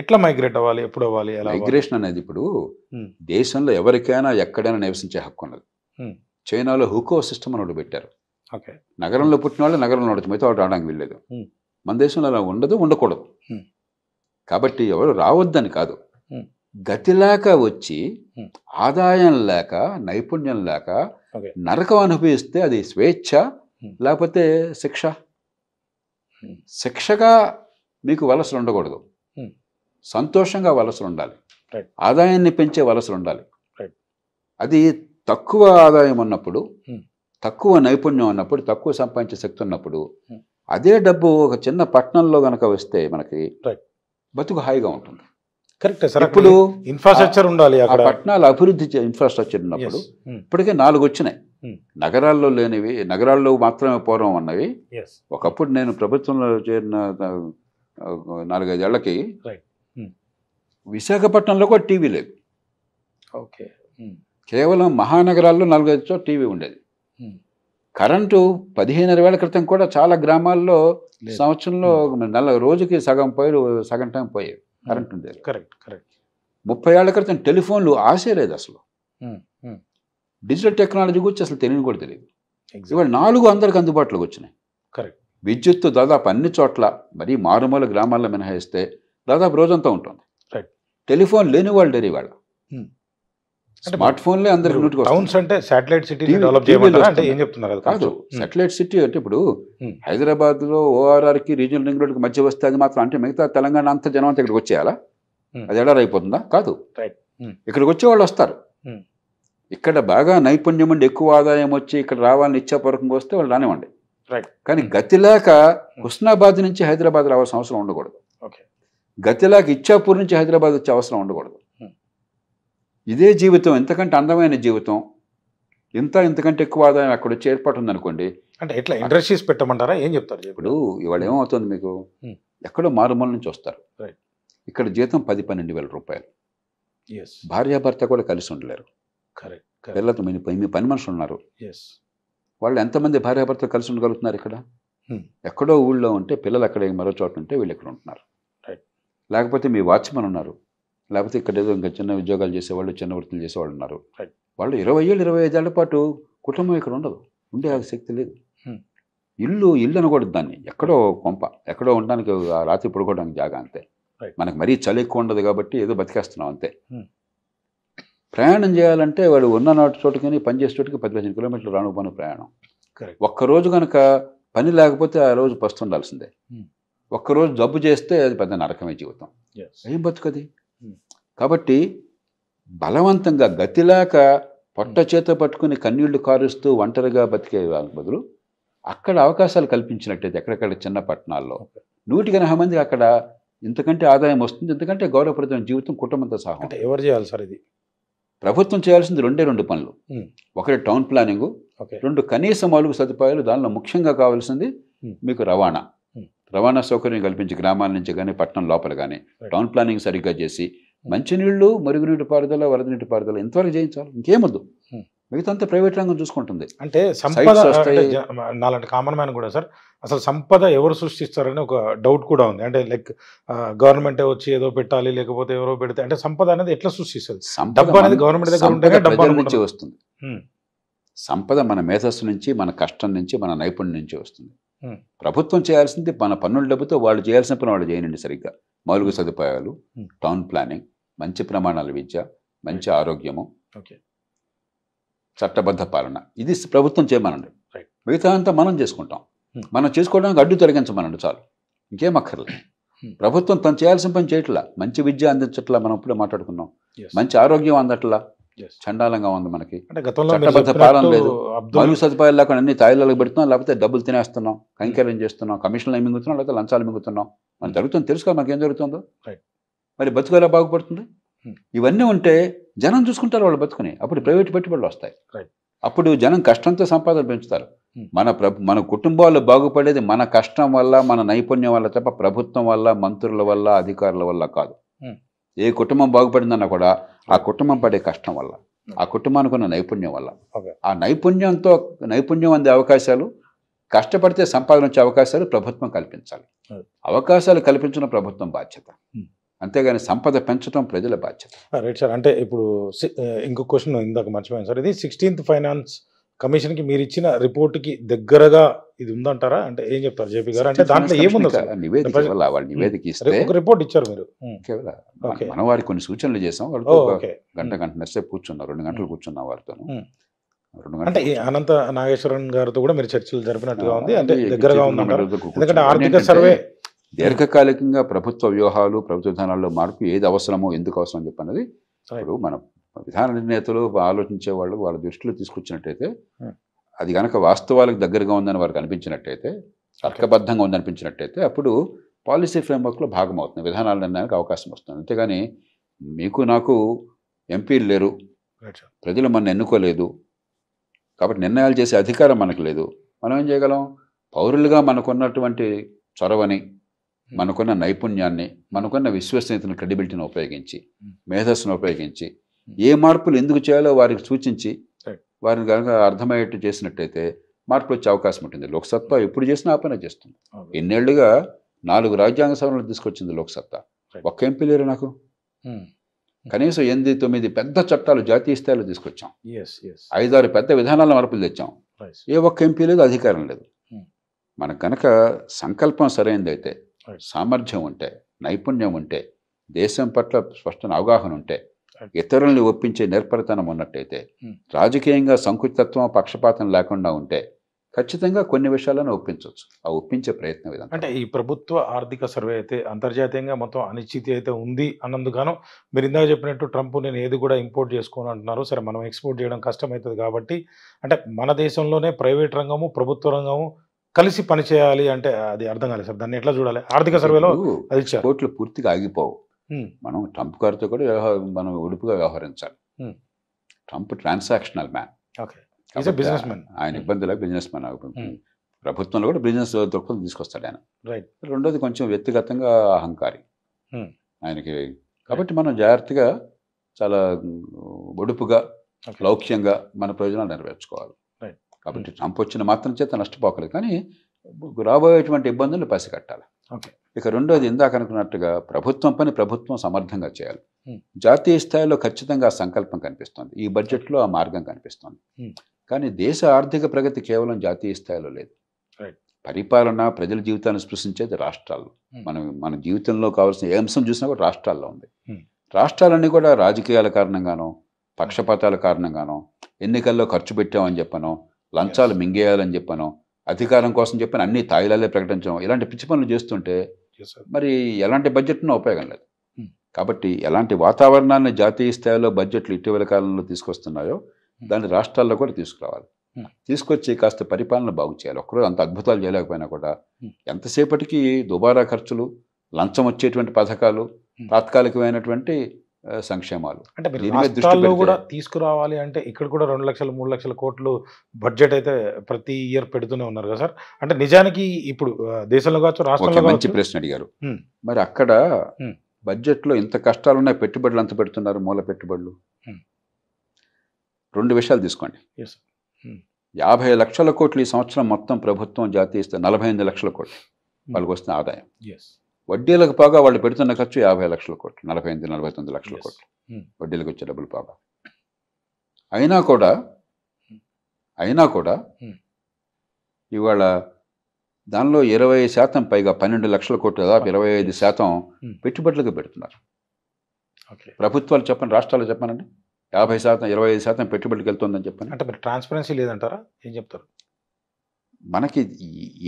ఎట్లా మైగ్రేట్ అవ్వాలి, ఎప్పుడు అవ్వాలి? మైగ్రేషన్ అనేది ఇప్పుడు దేశంలో ఎవరికైనా ఎక్కడైనా నివసించే హక్కు ఉన్నది. చైనాలో హుకో సిస్టమ్ అని ఒకటి పెట్టారు. నగరంలో పుట్టిన వాళ్ళు నగరంలో ఉండొచ్చు, మిగతా వాళ్ళు రావడానికి వీల్లేదు. మన దేశంలో అలా ఉండదు, ఉండకూడదు. కాబట్టి ఎవరు రావద్దని కాదు, గతిలాక వచ్చి ఆదాయం లేక నైపుణ్యం లేక నరకం అనుభవిస్తే అది స్వేచ్ఛ, లేకపోతే శిక్షగా మీకు వలసలు ఉండకూడదు. సంతోషంగా వలసలు ఉండాలి, ఆదాయాన్ని పెంచే వలసలు ఉండాలి. అది తక్కువ ఆదాయం ఉన్నప్పుడు, తక్కువ నైపుణ్యం ఉన్నప్పుడు, తక్కువ సంపాదించే శక్తి ఉన్నప్పుడు అదే డబ్బు ఒక చిన్న పట్టణంలో కనుక వస్తే మనకి బతుకు హాయిగా ఉంటుంది. Correct sir. ఇప్పుడు ఇన్ఫ్రాస్ట్రక్చర్ ఉండాలి, పట్టణాల అభివృద్ధి ఇన్ఫ్రాస్ట్రక్చర్ ఉన్నప్పుడు. ఇప్పటికే 4 వచ్చినాయి. నగరాల్లో లేనివి, నగరాల్లో మాత్రమే పూర్వం ఉన్నవి. ఒకప్పుడు నేను ప్రభుత్వంలో చేరిన 4-5 ఏళ్లకి విశాఖపట్నంలో కూడా టీవీ లేదు. కేవలం మహానగరాల్లో 4-5 చోట్ల టీవీ ఉండేది. కరెంటు 15-20 ఏళ్ల క్రితం కూడా చాలా గ్రామాల్లో సంవత్సరంలో రోజుకి సగం టైం పోయేది, కరెంట్ ఉండేది. 30 ఏళ్ల క్రితం టెలిఫోన్లు ఆశే లేదు అసలు. డిజిటల్ టెక్నాలజీ గురించి అసలు తెలియని కూడా తెలియదు. ఇవాళ 4 అందరికి అందుబాటులోకి వచ్చినాయి. విద్యుత్తు దాదాపు అన్ని చోట్ల, మరీ మారుమూల గ్రామాల్లో మినహాయిస్తే దాదాపు రోజంతా ఉంటుంది. టెలిఫోన్ లేని వాళ్ళు లేరు ఇవాళ. స్మార్ట్ ఫోన్లే అందరికి టౌన్స్ అంటే శాటిలైట్ సిటీ డెవలప్ చేయమంటారా? అంటే ఏం చెప్తున్నారు? కాదు, శాటిలైట్ సిటీ అంటే ఇప్పుడు హైదరాబాద్లో ఓఆర్ఆర్కి రీజనల్ రింగ్ రోడ్కి మధ్య వస్తే అది మాత్రం అంటే మిగతా తెలంగాణ అంతా జనం అంతా ఇక్కడికి వచ్చేయాలా? అది ఎడారి అయిపోతుందా? కాదు, ఇక్కడికి వచ్చే వాళ్ళు వస్తారు. ఇక్కడ బాగా నైపుణ్యం ఉండి ఎక్కువ ఆదాయం వచ్చి ఇక్కడ రావాలని ఇచ్చాపూర్వకంగా వస్తే వాళ్ళు రానివ్వండి. రైట్. కానీ గతిలేక హుస్నాబాద్ నుంచి హైదరాబాద్ రావాల్సిన అవసరం ఉండకూడదు. ఓకే. గతిలేక ఇచ్చాపూర్ నుంచి హైదరాబాద్ వచ్చే అవసరం ఉండకూడదు. ఇదే జీవితం, ఎంతకంటే అందమైన జీవితం, ఇంతకంటే ఎక్కువ ఆదాయం అక్కడ వచ్చి ఏర్పాటు ఉందనుకోండి. అంటే ఎట్లా ఇండస్ట్రీస్ పెట్టమంటారా, ఏం చెప్తారు? ఇప్పుడు ఇవాళ ఏమవుతుంది మీకు, ఎక్కడో మారుమూల నుంచి వస్తారు, ఇక్కడ జీతం 10-12 వేల రూపాయలు. భార్యాభర్త కూడా కలిసి ఉండలేరు. పిల్లలతో మీ పని మనుషులు ఉన్నారు, వాళ్ళు ఎంతమంది భార్యాభర్తలు కలిసి ఉండగలుగుతున్నారు? ఇక్కడ ఎక్కడో ఊళ్ళో ఉంటే పిల్లలు అక్కడ మరో చోట ఉంటే వీళ్ళు ఇక్కడ ఉంటున్నారు. లేకపోతే మీ వాచ్మెన్ ఉన్నారు, లేకపోతే ఇక్కడ ఏదో ఇంకా చిన్న ఉద్యోగాలు చేసేవాళ్ళు, చిన్న వృత్తులు చేసేవాళ్ళు ఉన్నారు. వాళ్ళు 20 ఏళ్ళు 25 ఏళ్ల పాటు కుటుంబం ఇక్కడ ఉండదు, ఉండే శక్తి లేదు. ఇల్లు అనకూడదు దాన్ని, ఎక్కడో కొంప, ఎక్కడో ఉండడానికి రాత్రి పడుకోవడానికి జాగా అంతే. మనకు మరీ చలి ఎక్కువ ఉండదు కాబట్టి ఏదో బతికేస్తున్నాం అంతే. ప్రయాణం చేయాలంటే వాడు ఉన్న చోటుకి పనిచేసే చోటుకి 10-15 కిలోమీటర్లు రాను ప్రయాణం. ఒక్కరోజు కనుక పని లేకపోతే ఆ రోజు పస్తుండాల్సిందే. ఒక్కరోజు జబ్బు చేస్తే అది పెద్ద నరకమే జీవితం, ఏం బతుకది. కాబట్టి బలవంతంగా గతిలాక పొట్ట చేత పట్టుకుని కన్నీళ్లు కారుస్తూ ఒంటరిగా బతికే బదులు అక్కడ అవకాశాలు కల్పించినట్టయితే ఎక్కడెక్కడ చిన్న పట్టణాల్లో 100 మంది అక్కడ ఇంతకంటే ఆదాయం వస్తుంది, ఇంతకంటే గౌరవప్రదమైన జీవితం కుటుంబంతో సహా. అంటే ఎవరు చేయాలి సార్ ఇది? ప్రభుత్వం చేయాల్సింది 2 పనులు. ఒకటి టౌన్ ప్లానింగ్, 2 కనీస మౌలిక సదుపాయాలు. దానిలో ముఖ్యంగా కావాల్సింది మీకు రవాణా సౌకర్యం కల్పించి గ్రామాల నుంచి కానీ పట్టణం లోపల కానీ టౌన్ ప్లానింగ్ సరిగ్గా చేసి మంచినీళ్ళు, మరుగునీటి పారుదల, వరద నీటి పారుదల ఇంతవరకు చేయించాలి. ఇంకేమొద్దు, మిగతా అంతా ప్రైవేట్ రంగం చూసుకుంటుంది. అంటే సంపద నాలాంటి కామన్ మ్యాన్ కూడా సార్, అసలు సంపద ఎవరు సృష్టిస్తారని ఒక డౌట్ కూడా ఉంది. అంటే లైక్ గవర్నమెంటే వచ్చి ఏదో పెట్టాలి, లేకపోతే ఎవరో పెడితే, అంటే సంపద అనేది ఎట్లా సృష్టిస్తుంది? డబ్బు అనేది గవర్నమెంట్ దగ్గర ఉంటేనే డబ్బు నుంచి వస్తుంది. సంపద మన మేధస్సు నుంచి, మన కష్టం నుంచి, మన నైపుణ్యం నుంచి వస్తుంది. ప్రభుత్వం చేయాల్సింది మన పన్నుల డబ్బుతో వాళ్ళు చేయాల్సిన పని వాళ్ళు చేయనండి సరిగ్గా. మౌలిక సదుపాయాలు, టౌన్ ప్లానింగ్, మంచి ప్రమాణాల విద్య, మంచి ఆరోగ్యము, చట్టబద్ధ పాలన, ఇది ప్రభుత్వం చేయమనండి. మిగతా అంతా మనం చేసుకుంటాం. మనం చేసుకోవడానికి అడ్డు తొలగించమనండి చాలు, ఇంకేం అక్కర్లేదు. ప్రభుత్వం తను చేయాల్సిన పని చేయట్లా. మంచి విద్య అందించట్లా, మనం ఇప్పుడే మాట్లాడుకున్నాం. మంచి ఆరోగ్యం అందట్లా, చండాలంగా ఉంది మనకి. చట్టబద్ధ పాలన లేదు, మౌలిక సదుపాయాలు లేకుండా అన్ని తాయిలకు పెడుతున్నాం, లేకపోతే డబ్బులు తినేస్తున్నాం, కైంకర్యం చేస్తున్నాం, కమిషన్లు మింగుతున్నాం, లేకపోతే లంచాలు మింగుతున్నాం. మనం జరుగుతుంది తెలుసుకో, మనకేం జరుగుతుందో. మరి బతుకు ఎలా బాగుపడుతుంది? ఇవన్నీ ఉంటే జనం చూసుకుంటారు వాళ్ళ బతుకుని. అప్పుడు ప్రైవేట్ పెట్టుబడులు వస్తాయి. అప్పుడు జనం కష్టంతో సంపాదన పెంచుతారు. మన కుటుంబాలు బాగుపడేది మన కష్టం వల్ల, మన నైపుణ్యం వల్ల తప్ప ప్రభుత్వం వల్ల, మంత్రుల వల్ల, అధికారుల వల్ల కాదు. ఏ కుటుంబం బాగుపడిందన్నా కూడా ఆ కుటుంబం పడే కష్టం వల్ల, ఆ కుటుంబానికి ఉన్న నైపుణ్యం వల్ల. ఆ నైపుణ్యం అందే అవకాశాలు, కష్టపడితే సంపాదన వచ్చే అవకాశాలు ప్రభుత్వం కల్పించాలి. అవకాశాలు కల్పించడం ప్రభుత్వం బాధ్యత, అంతేగాని సంపద పెంచడం ప్రజల బాధ్యత. Right sir. అంటే ఇప్పుడు ఇంకో క్వశ్చన్ ఇందాక మర్చిపోయాను సార్. ఇది 16th ఫైనాన్స్ కమిషన్కి మీరు ఇచ్చిన రిపోర్ట్కి దగ్గరగా ఇది ఉందంటారా? అంటే ఏం చెప్తారు జేపీ గారు? అంటే దాంట్లో ఏముంది? నివేదిక ఇస్తే ఒక రిపోర్ట్ ఇచ్చారు మీరు. మనం వారికి కొన్ని సూచనలు చేసాం. వాళ్ళతో గంట సేపు కూర్చున్నారు, 2 గంటలు కూర్చున్నాం వారితో. అంటే అనంత నాగేశ్వరన్ గారితో కూడా మీరు చర్చలు జరిపినట్టుగా ఉంది. అంటే దగ్గరగా ఉందంటారు, ఎందుకంటే ఆర్థిక సర్వే దీర్ఘకాలికంగా ప్రభుత్వ వ్యూహాలు, ప్రభుత్వ విధానాల్లో మార్పు ఏది అవసరమో, ఎందుకు అవసరం అని చెప్పన్నది ఇప్పుడు మన విధాన నిర్ణేతలు ఆలోచించే వాళ్ళు వాళ్ళ దృష్టిలో తీసుకొచ్చినట్టయితే, అది కనుక వాస్తవాలకు దగ్గరగా ఉందని వారికి అనిపించినట్టయితే, తర్కబద్ధంగా ఉందనిపించినట్టయితే, అప్పుడు పాలసీ ఫ్రేమ్వర్క్లో భాగం అవుతుంది, విధానాల నిర్ణయానికి అవకాశం వస్తుంది. అంతేగాని మీకు నాకు ఎంపీలు లేరు, ప్రజలు మన ఎన్నుకోలేదు కాబట్టి నిర్ణయాలు చేసే అధికారం మనకు లేదు. మనం ఏం చేయగలం? పౌరులుగా మనకున్నటువంటి చొరవని, మనకున్న నైపుణ్యాన్ని, మనకున్న విశ్వసనీయతను, క్రెడిబిలిటీని ఉపయోగించి, మేధస్సును ఉపయోగించి ఏ మార్పులు ఎందుకు చేయాలో వారికి సూచించి వారిని కనుక అర్థమయ్యేట్టు చేసినట్టయితే మార్పులు వచ్చే అవకాశం ఉంటుంది. లోక్సత్తా ఎప్పుడు చేసినా ఆ పనే చేస్తుంది. ఎన్నేళ్లుగా 4 రాజ్యాంగ సవరణలు తీసుకొచ్చింది లోక్సత్తా. ఒక్క ఎంపీ లేరు నాకు. కనీసం 8-9 పెద్ద చట్టాలు జాతీయ స్థాయిలో తీసుకొచ్చాం, 5-6 పెద్ద విధానాల మార్పులు తెచ్చాం. ఏ ఒక్క ఎంపీ లేదు, అధికారం లేదు. మనకు కనుక సంకల్పం సరైనదైతే, సామర్థ్యం ఉంటే, నైపుణ్యం ఉంటే, దేశం పట్ల స్పష్టమైన అవగాహన ఉంటే, ఇతరుల్ని ఒప్పించే నేర్పరితనం ఉన్నట్టయితే, రాజకీయంగా సంకుచితత్వం, పక్షపాతం లేకుండా ఉంటే ఖచ్చితంగా కొన్ని విషయాలను ఒప్పించవచ్చు. ఆ ఒప్పించే ప్రయత్నం ఇదంతా. అంటే ఈ ప్రభుత్వ ఆర్థిక సర్వే అయితే అంతర్జాతీయంగా మొత్తం అనిశ్చితి అయితే ఉంది అన్నందుకు మీరు ఇందాక చెప్పినట్టు ట్రంప్ నేను ఏది కూడా ఇంపోర్ట్ చేసుకోను అంటున్నారు. సరే మనం ఎక్స్పోర్ట్ చేయడం కష్టమవుతుంది కాబట్టి అంటే మన దేశంలోనే ప్రైవేట్ రంగము ప్రభుత్వ రంగము కలిసి పనిచేయాలి అంటే అది అర్థం కాలేదు సార్. దాన్ని ఎట్లా చూడాలి? ఆర్థిక సర్వేలో అది ఇచ్చారు. కోట్లు పూర్తిగా ఆగిపోవు. మనం ట్రంప్ గారితో కూడా మనం ఉడుపుగా వ్యవహరించాలి. Trump transactional man. Okay, is a business man. ఆయన ఇబ్బందులకు బిజినెస్ మ్యాన్. ప్రభుత్వంలో కూడా బిజినెస్ దృక్పథం తీసుకొస్తాడు ఆయన. రైట్. రెండోది కొంచెం వ్యక్తిగతంగా అహంకారి ఆయనకి. కాబట్టి మనం జాగ్రత్తగా చాలా ఒడుపుగా లౌక్యంగా మన ప్రయోజనాలు నెరవేర్చుకోవాలి. కాబట్టి ట్రంప్ వచ్చిన మాత్రం చేత నష్టపోకలేదు, కానీ రాబోయేటువంటి ఇబ్బందులు పసిగట్టాలి. ఇక రెండోది ఇందాక అనుకున్నట్టుగా ప్రభుత్వం పని ప్రభుత్వం సమర్థంగా చేయాలి. జాతీయ స్థాయిలో ఖచ్చితంగా సంకల్పం కనిపిస్తుంది, ఈ బడ్జెట్లో ఆ మార్గం కనిపిస్తుంది. కానీ దేశ ఆర్థిక ప్రగతి కేవలం జాతీయ స్థాయిలో లేదు. పరిపాలన ప్రజల జీవితాన్ని స్పృశించేది రాష్ట్రాల్లో. మన జీవితంలో కావాల్సిన ఏ అంశం చూసినా కూడా రాష్ట్రాల్లో ఉంది. రాష్ట్రాలన్నీ కూడా రాజకీయాల కారణంగానో పక్షపాతాల కారణంగానో ఎన్నికల్లో ఖర్చు పెట్టామని చెప్పనో లంచాలు మింగేయాలని చెప్పనో అధికారం కోసం చెప్పిన అన్ని తాయిలాలే ప్రకటించడం, ఇలాంటి పిచ్చి పనులు చేస్తుంటే మరి ఎలాంటి బడ్జెట్నో ఉపయోగం లేదు. కాబట్టి ఎలాంటి వాతావరణాన్ని జాతీయ స్థాయిలో బడ్జెట్లు ఇటీవల కాలంలో తీసుకొస్తున్నాయో దాన్ని రాష్ట్రాల్లో కూడా తీసుకురావాలి. తీసుకొచ్చి కాస్త పరిపాలన బాగు చేయాలి. ఒక్కరోజు అంత అద్భుతాలు చేయలేకపోయినా కూడా ఎంతసేపటికి దుబారా ఖర్చులు, లంచం వచ్చేటువంటి పథకాలు, తాత్కాలికమైనటువంటి సంక్షేమాలు అంటే రాష్ట్రాల్లో కూడా తీసుకురావాలి. అంటే ఇక్కడ కూడా 2 లక్షలు 3 లక్షల కోట్లు బడ్జెట్ అయితే ప్రతి ఇయర్ పెడుతూనే ఉన్నారు కదా సార్. అంటే నిజానికి ఇప్పుడు దేశంలో కావచ్చు రాష్ట్రంలో మంచి ప్రశ్న అడిగారు. మరి అక్కడ బడ్జెట్లో ఇంత కష్టాలు ఉన్నాయి, పెట్టుబడులు అంత పెడుతున్నారు, మూల పెట్టుబడులు. 2 విషయాలు తీసుకోండి. 50 లక్షల కోట్లు ఈ సంవత్సరం మొత్తం ప్రభుత్వం జాతీయ స్థాయి 48 లక్షల కోట్లు వాళ్ళకి వస్తున్న ఆదాయం. వడ్డీలకు పోగా వాళ్ళు పెడుతున్న ఖర్చు 50 లక్షల కోట్లు, 48-49 లక్షల కోట్లు వడ్డీలకు వచ్చే డబ్బులు పోగా. అయినా కూడా ఇవాళ దానిలో 20% పైగా 12 లక్షల కోట్లు, దాదాపు 25% పెట్టుబడులకు పెడుతున్నారు. ప్రభుత్వాలు చెప్పండి, రాష్ట్రాలు చెప్పానండి, 50% 25% పెట్టుబడికి వెళ్తుందని చెప్పండి. అంటే మీరు ట్రాన్స్పరెన్సీ లేదంటారా? ఏం చెప్తారు? మనకి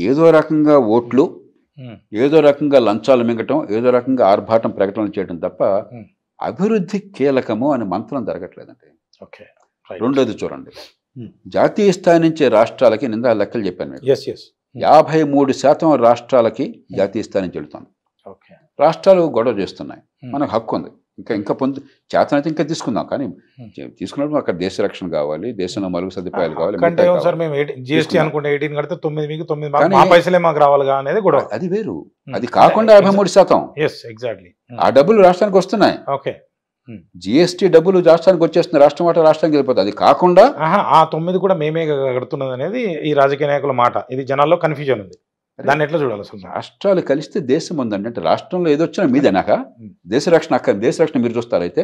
ఏదో రకంగా ఓట్లు, ఏదో రకంగా లంచాలు మింగటం, ఏదో రకంగా ఆర్భాటం ప్రకటనలు చేయడం తప్ప అభివృద్ధి కీలకము అని మంత్రం జరగట్లేదండి. రెండోది చూడండి, జాతీయ స్థాయి నుంచి రాష్ట్రాలకి నిందా లెక్కలు చెప్పాను మీకు. 53% రాష్ట్రాలకి జాతీయ స్థాయి నుంచి వెళుతుంది. రాష్ట్రాలు గొడవ చేస్తున్నాయి, మనకు హక్కు ఉంది. ఇంకా చేతనైతే ఇంకా తీసుకుందాం, కానీ తీసుకున్నప్పుడు అక్కడ దేశ రక్షణ కావాలి, దేశంలో మరుగు సదుపాయాలు కావాలి. అది వేరు. అది కాకుండా 53% ఆ డబ్బులు రాష్ట్రానికి వస్తున్నాయి. జిఎస్టీ డబ్బులు రాష్ట్రానికి వచ్చేస్తుంది, రాష్ట్రం మాట రాష్ట్రానికి వెళ్ళిపోతుంది. అది కాకుండా ఆ 9 కూడా మేమే కడుతున్నది అనేది ఈ రాజకీయ నాయకుల మాట. ఇది జనాల్లో కన్ఫ్యూజన్ ఉంది. దాన్ని ఎట్లా చూడాలి అసలు? రాష్ట్రాలు కలిస్తే దేశం ఉందండి. అంటే రాష్ట్రంలో ఏదొచ్చినా మీదేనాక దేశ రక్షణ దేశ రక్షణ మీరు చూస్తారైతే,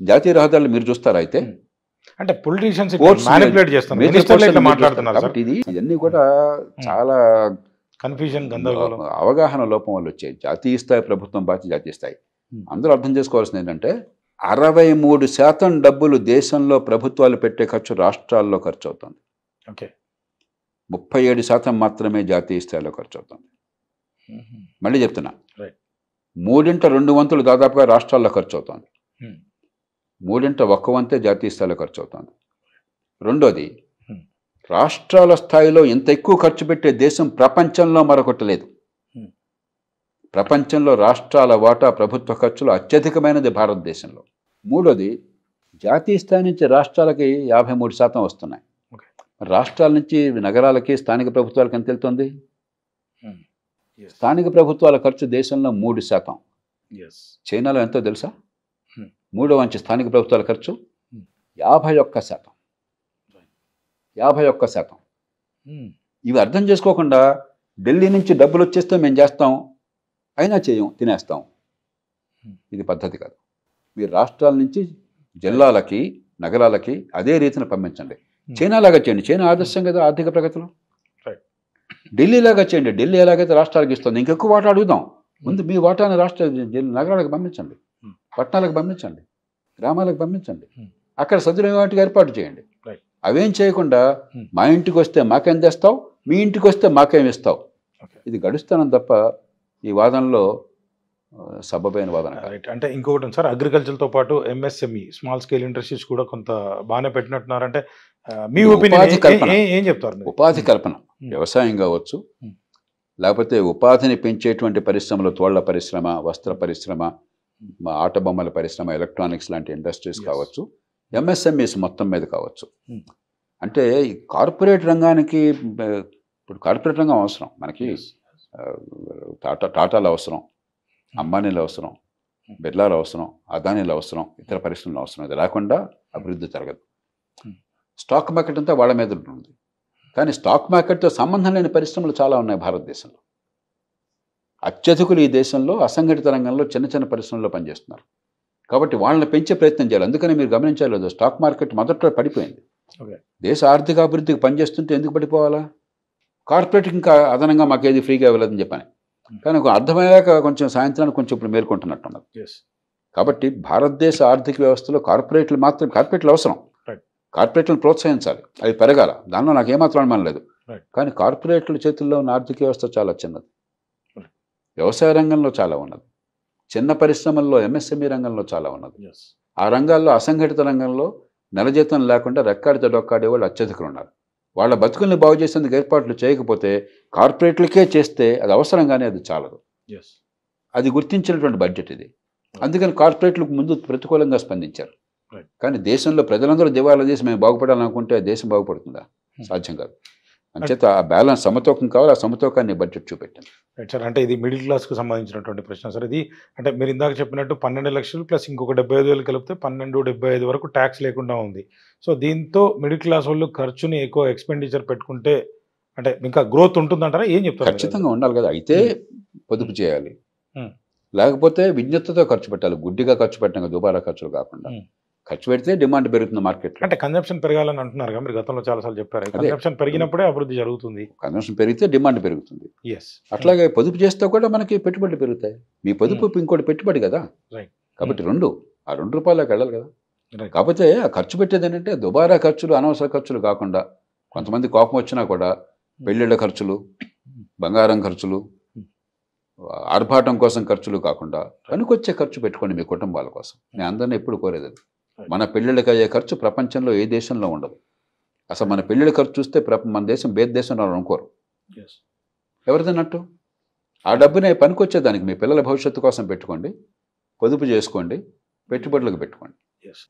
జాతీయ రహదారులు మీరు చూస్తారైతే, అంటే పొలిటీషియన్స్ మానిపులేట్ చేస్తున్నారు మాట్లాడుతున్నారు. ఇది ఇవన్నీ కూడా చాలా కన్ఫ్యూజన్, అవగాహన లోపం వల్ల వచ్చాయి. జాతీయ స్థాయి ప్రభుత్వం బాధ్యత జాతీయ స్థాయి. అందరూ అర్థం చేసుకోవాల్సింది ఏంటంటే 63% డబ్బులు దేశంలో ప్రభుత్వాలు పెట్టే ఖర్చు రాష్ట్రాల్లో ఖర్చు అవుతుంది. 37% మాత్రమే జాతీయ స్థాయిలో ఖర్చు అవుతుంది. మళ్ళీ చెప్తున్నా, 3/2 వంతులు దాదాపుగా రాష్ట్రాల్లో ఖర్చు అవుతుంది, 3/1 వంతే జాతీయ స్థాయిలో ఖర్చు అవుతుంది. రెండోది, రాష్ట్రాల స్థాయిలో ఇంత ఎక్కువ ఖర్చు పెట్టే దేశం ప్రపంచంలో మరొకటి లేదు. ప్రపంచంలో రాష్ట్రాల వాటా ప్రభుత్వ ఖర్చులు అత్యధికమైనది భారతదేశంలో. మూడోది, జాతీయ స్థాయి నుంచి రాష్ట్రాలకి 53% వస్తున్నాయి. రాష్ట్రాల నుంచి నగరాలకి, స్థానిక ప్రభుత్వాలకు ఎంత వెళ్తుంది? స్థానిక ప్రభుత్వాల ఖర్చు దేశంలో 3%. చైనాలో ఎంతో తెలుసా? 3వ అంచె స్థానిక ప్రభుత్వాల ఖర్చు 51%. 51%. ఇవి అర్థం చేసుకోకుండా ఢిల్లీ నుంచి డబ్బులు వచ్చేస్తే మేము చేస్తాం, అయినా చేయం, తినేస్తాం. ఇది పద్ధతి కాదు. మీరు రాష్ట్రాల నుంచి జిల్లాలకి, నగరాలకి అదే రీతిని పంపించండి. చైనాలాగా చేయండి, చైనా ఆదర్శం కదా ఆర్థిక ప్రగతిలో. ఢిల్లీలాగా చేయండి, ఢిల్లీ ఎలాగైతే రాష్ట్రాలకు ఇస్తుంది, ఇంకెక్కువ వాటా అడుగుదాం. ముందు మీ వాటాను రాష్ట్ర నగరాలకు పంపించండి, పట్టణాలకు పంపించండి, గ్రామాలకు పంపించండి, అక్కడ సదుపాయాలకు ఏర్పాటు చేయండి. అవేం చేయకుండా మా ఇంటికి వస్తే మాకేం తెస్తావు, మీ ఇంటికి వస్తే మాకేం ఇస్తావు, ఇది గడుస్తానని తప్ప ఈ వాదనలో సబబైన వాదన కాదు. రైట్. అంటే ఇంకొకటి ఉంది సార్, అగ్రికల్చర్తో పాటు ఎంఎస్ఎంఈ స్మాల్ స్కేల్ ఇండస్ట్రీస్ కూడా కొంత బాగానే పెట్టినట్టున్నారు. అంటే మీ ఒపీనియన్ ఏం చెప్తారు? ఉపాధి కల్పన, వ్యవసాయం కావచ్చు, లేకపోతే ఉపాధిని పెంచేటువంటి పరిశ్రమలు, తోళ్ల పరిశ్రమ, వస్త్ర పరిశ్రమ, ఆట బొమ్మల పరిశ్రమ, ఎలక్ట్రానిక్స్ లాంటి ఇండస్ట్రీస్ కావచ్చు, ఎంఎస్ఎంఈస్ మొత్తం మీద కావచ్చు. అంటే ఈ కార్పొరేట్ రంగానికి, ఇప్పుడు కార్పొరేట్ రంగం అవసరం మనకి. టాటాలు అవసరం, అంబానీలు అవసరం, బిర్లాలు అవసరం, అదానీలు అవసరం, ఇతర పరిశ్రమలు అవసరం. ఇది లేకుండా అభివృద్ధి జరగదు. స్టాక్ మార్కెట్ అంతా వాళ్ళ మీద ఉంటుంది. కానీ స్టాక్ మార్కెట్తో సంబంధం లేని పరిశ్రమలు చాలా ఉన్నాయి భారతదేశంలో. అత్యధికులు ఈ దేశంలో అసంఘటిత రంగంలో చిన్న చిన్న పరిశ్రమల్లో పనిచేస్తున్నారు. కాబట్టి వాళ్ళని పెంచే ప్రయత్నం చేయాలి. అందుకని మీరు గమనించలేదు, స్టాక్ మార్కెట్ మొదట్లో పడిపోయింది. దేశ ఆర్థిక అభివృద్ధికి పనిచేస్తుంటే ఎందుకు పడిపోవాలా? కార్పొరేట్ ఇంకా అదనంగా మాకేది ఫ్రీగా ఇవ్వలేదని చెప్పని. కానీ అర్థమయ్యాక కొంచెం సాయంత్రానికి కొంచెం ఇప్పుడు మేల్కొంటున్నట్టున్నది. కాబట్టి భారతదేశ ఆర్థిక వ్యవస్థలో కార్పొరేట్లు అవసరం. కార్పొరేట్లను ప్రోత్సహించాలి, అవి పెరగాల, దానిలో నాకు ఏమాత్రం అనుమానం లేదు. కానీ కార్పొరేట్ల చేతుల్లో ఉన్న ఆర్థిక వ్యవస్థ చాలా చిన్నది. వ్యవసాయ రంగంలో చాలా ఉన్నది, చిన్న పరిశ్రమల్లో ఎంఎస్ఎంఈ రంగంలో చాలా ఉన్నది. ఆ రంగాల్లో అసంఘటిత రంగంలో నెల జీతం లేకుండా రెక్కాడితే డొక్కాడే వాళ్ళు అత్యధికులు ఉన్నారు. వాళ్ళ బతుకుల్ని బాగు చేసేందుకు ఏర్పాట్లు చేయకపోతే కార్పొరేట్లకే చేస్తే అది అవసరంగానే అది చాలదు. అది గుర్తించినటువంటి బడ్జెట్ ఇది. అందుకని కార్పొరేట్లకు ముందు ప్రతికూలంగా స్పందించారు. కానీ దేశంలో ప్రజలందరూ దివాలా చేసి మేము బాగుపడాలనుకుంటే దేశం బాగుపడుతుందా? సాధ్యం కాదు. అంచేత ఆ బ్యాలెన్స్ సమతూకం కావాలి. ఆ సమతూకాన్ని బడ్జెట్ చూపెట్టింది. Right sir. అంటే ఇది మిడిల్ క్లాస్కు సంబంధించినటువంటి ప్రశ్న సార్. ఇది అంటే మీరు ఇందాక చెప్పినట్టు 12 లక్షలు ప్లస్ ఇంకొక 75,000 కలిపితే 12-75 వరకు ట్యాక్స్ లేకుండా ఉంది. సో దీంతో మిడిల్ క్లాస్ వాళ్ళు ఖర్చుని ఎక్కువ ఎక్స్పెండిచర్ పెట్టుకుంటే అంటే ఇంకా గ్రోత్ ఉంటుందంటారా? ఏం చెప్తారు? ఖచ్చితంగా ఉండాలి కదా. అయితే పొదుపు చేయాలి, లేకపోతే విజ్ఞతతో ఖర్చు పెట్టాలి. గుడ్డిగా ఖర్చు పెట్టడం, దుబారా ఖర్చులు కాకుండా ఖర్చు పెడితే డిమాండ్ పెరుగుతుంది మార్కెట్లో. అంటే కన్జంప్షన్ పెరగాలని అంటున్నారు కదా, మీరు గతంలో చాలాసార్లు చెప్పారు. కన్జంప్షన్ పెరిగినప్పుడే అభివృద్ధి జరుగుతుంది. కన్జంప్షన్ పెరిగితే డిమాండ్ పెరుగుతుంది. అట్లాగే పొదుపు చేస్తే కూడా మనకి పెట్టుబడులు పెరుగుతాయి. మీ పొదుపు ఇంకోటి పెట్టుబడి కదా. కాబట్టి ఆ 2 రూపాయలకు వెళ్ళాలి కదా. కాకపోతే ఆ ఖర్చు పెట్టేది ఏంటంటే దుబారా ఖర్చులు, అనవసర ఖర్చులు కాకుండా, కొంతమంది కోపం వచ్చినా కూడా పెళ్ళిళ్ళ ఖర్చులు, బంగారం ఖర్చులు, ఆర్భాటం కోసం ఖర్చులు కాకుండా పనికొచ్చే ఖర్చు పెట్టుకోండి మీ కుటుంబాల కోసం. నేను అందరినీ ఎప్పుడు కోరేది అది. మన పెళ్ళిళ్ళకి అయ్యే ఖర్చు ప్రపంచంలో ఏ దేశంలో ఉండదు. అసలు మన పెళ్ళిళ్ళ ఖర్చు చూస్తే మన దేశం బేద దేశంలో అనుకోరు. ఎవరిదన్నట్టు ఆ డబ్బునే పనికొచ్చేదానికి మీ పిల్లల భవిష్యత్తు కోసం పెట్టుకోండి, పొదుపు చేసుకోండి, పెట్టుబడులకు పెట్టుకోండి.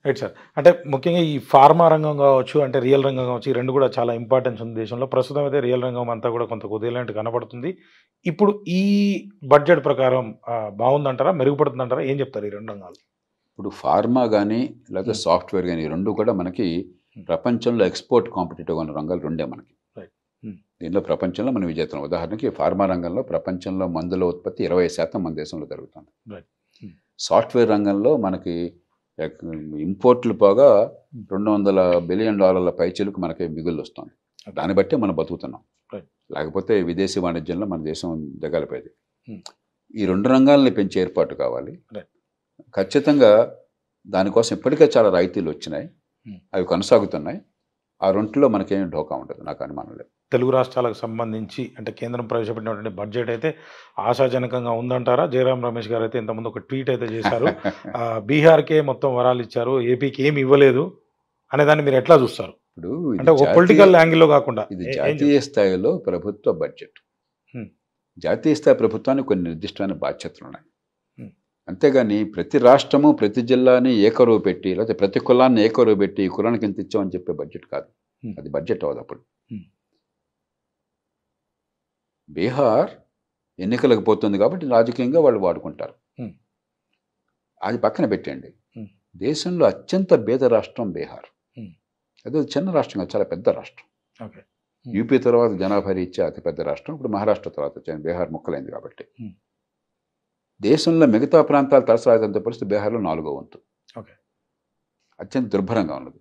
Right sir. అంటే ముఖ్యంగా ఈ ఫార్మా రంగం కావచ్చు, అంటే రియల్ రంగం కావచ్చు, ఈ రెండు కూడా చాలా ఇంపార్టెన్స్ ఉంది దేశంలో. ప్రస్తుతం అయితే రియల్ రంగం అంతా కూడా కొంత కుదేలాంటి కనబడుతుంది. ఇప్పుడు ఈ బడ్జెట్ ప్రకారం బాగుందంటారా, మెరుగుపడుతుందంటారా? ఏం చెప్తారు ఈ 2 రంగాలు? ఇప్పుడు ఫార్మా కానీ లేకపోతే సాఫ్ట్వేర్ కానీ, ఈ 2 కూడా మనకి ప్రపంచంలో ఎక్స్పోర్ట్ కాంపిటేటివ్ ఉన్న రంగాలు 2 మనకి. దీనిలో ప్రపంచంలో మనం విజేతం. ఉదాహరణకి ఫార్మా రంగంలో ప్రపంచంలో మందుల ఉత్పత్తి 20% మన దేశంలో జరుగుతుంది. సాఫ్ట్వేర్ రంగంలో మనకి ఇంపోర్ట్లు పోగా $200 బిలియన్ పైచీలకు మనకి మిగులు వస్తుంది. దాన్ని బట్టి మనం బతుకుతున్నాం. లేకపోతే విదేశీ వాణిజ్యంలో మన దేశం దిగలిపోయేది. ఈ 2 రంగాలని పెంచే ఏర్పాటు కావాలి. ఖచ్చితంగా దానికోసం ఇప్పటికే చాలా రాయితీలు వచ్చినాయి, అవి కొనసాగుతున్నాయి. ఆ 2లో మనకేం ఢోకా ఉండదు, నాకు అనుమానం లేదు. తెలుగు రాష్ట్రాలకు సంబంధించి అంటే కేంద్రం ప్రవేశపెట్టినటువంటి బడ్జెట్ అయితే ఆశాజనకంగా ఉందంటారా? జయరాం రమేష్ గారు అయితే ఇంతకుముందు ఒక ట్వీట్ అయితే చేశారు, బీహార్కే మొత్తం వరాలు ఇచ్చారు, ఏపీకి ఏమి ఇవ్వలేదు అనేదాన్ని మీరు ఎట్లా చూస్తారు? ఇప్పుడు అంటే ఒక పొలిటికల్ యాంగిల్లో కాకుండా ఇది జాతీయ స్థాయిలో ప్రభుత్వ బడ్జెట్. జాతీయ స్థాయి ప్రభుత్వానికి కొన్ని నిర్దిష్టమైన బాధ్యతలు ఉన్నాయి. అంతేగాని ప్రతి రాష్ట్రము, ప్రతి జిల్లాని ఏకరువు పెట్టి, లేకపోతే ప్రతి కులాన్ని ఏకరువు పెట్టి ఈ కులానికి ఎంత ఇచ్చామని చెప్పే బడ్జెట్ కాదు. అది బడ్జెట్ అవ్వదు. అప్పుడు బీహార్ ఎన్నికలకు పోతుంది కాబట్టి రాజకీయంగా వాళ్ళు వాడుకుంటారు. అది పక్కన పెట్టండి. దేశంలో అత్యంత పేద రాష్ట్రం బీహార్. అదే చిన్న రాష్ట్రం కాదు, చాలా పెద్ద రాష్ట్రం. యూపీ తర్వాత జనాభా రీత్యా అతిపెద్ద రాష్ట్రం. ఇప్పుడు మహారాష్ట్ర తర్వాత వచ్చింది, బీహార్ ముక్కలైంది కాబట్టి. దేశంలో మిగతా ప్రాంతాలు తలసరాదంత పరిస్థితి బీహార్లో 4వ వంతు. అత్యంత దుర్భరంగా ఉన్నది.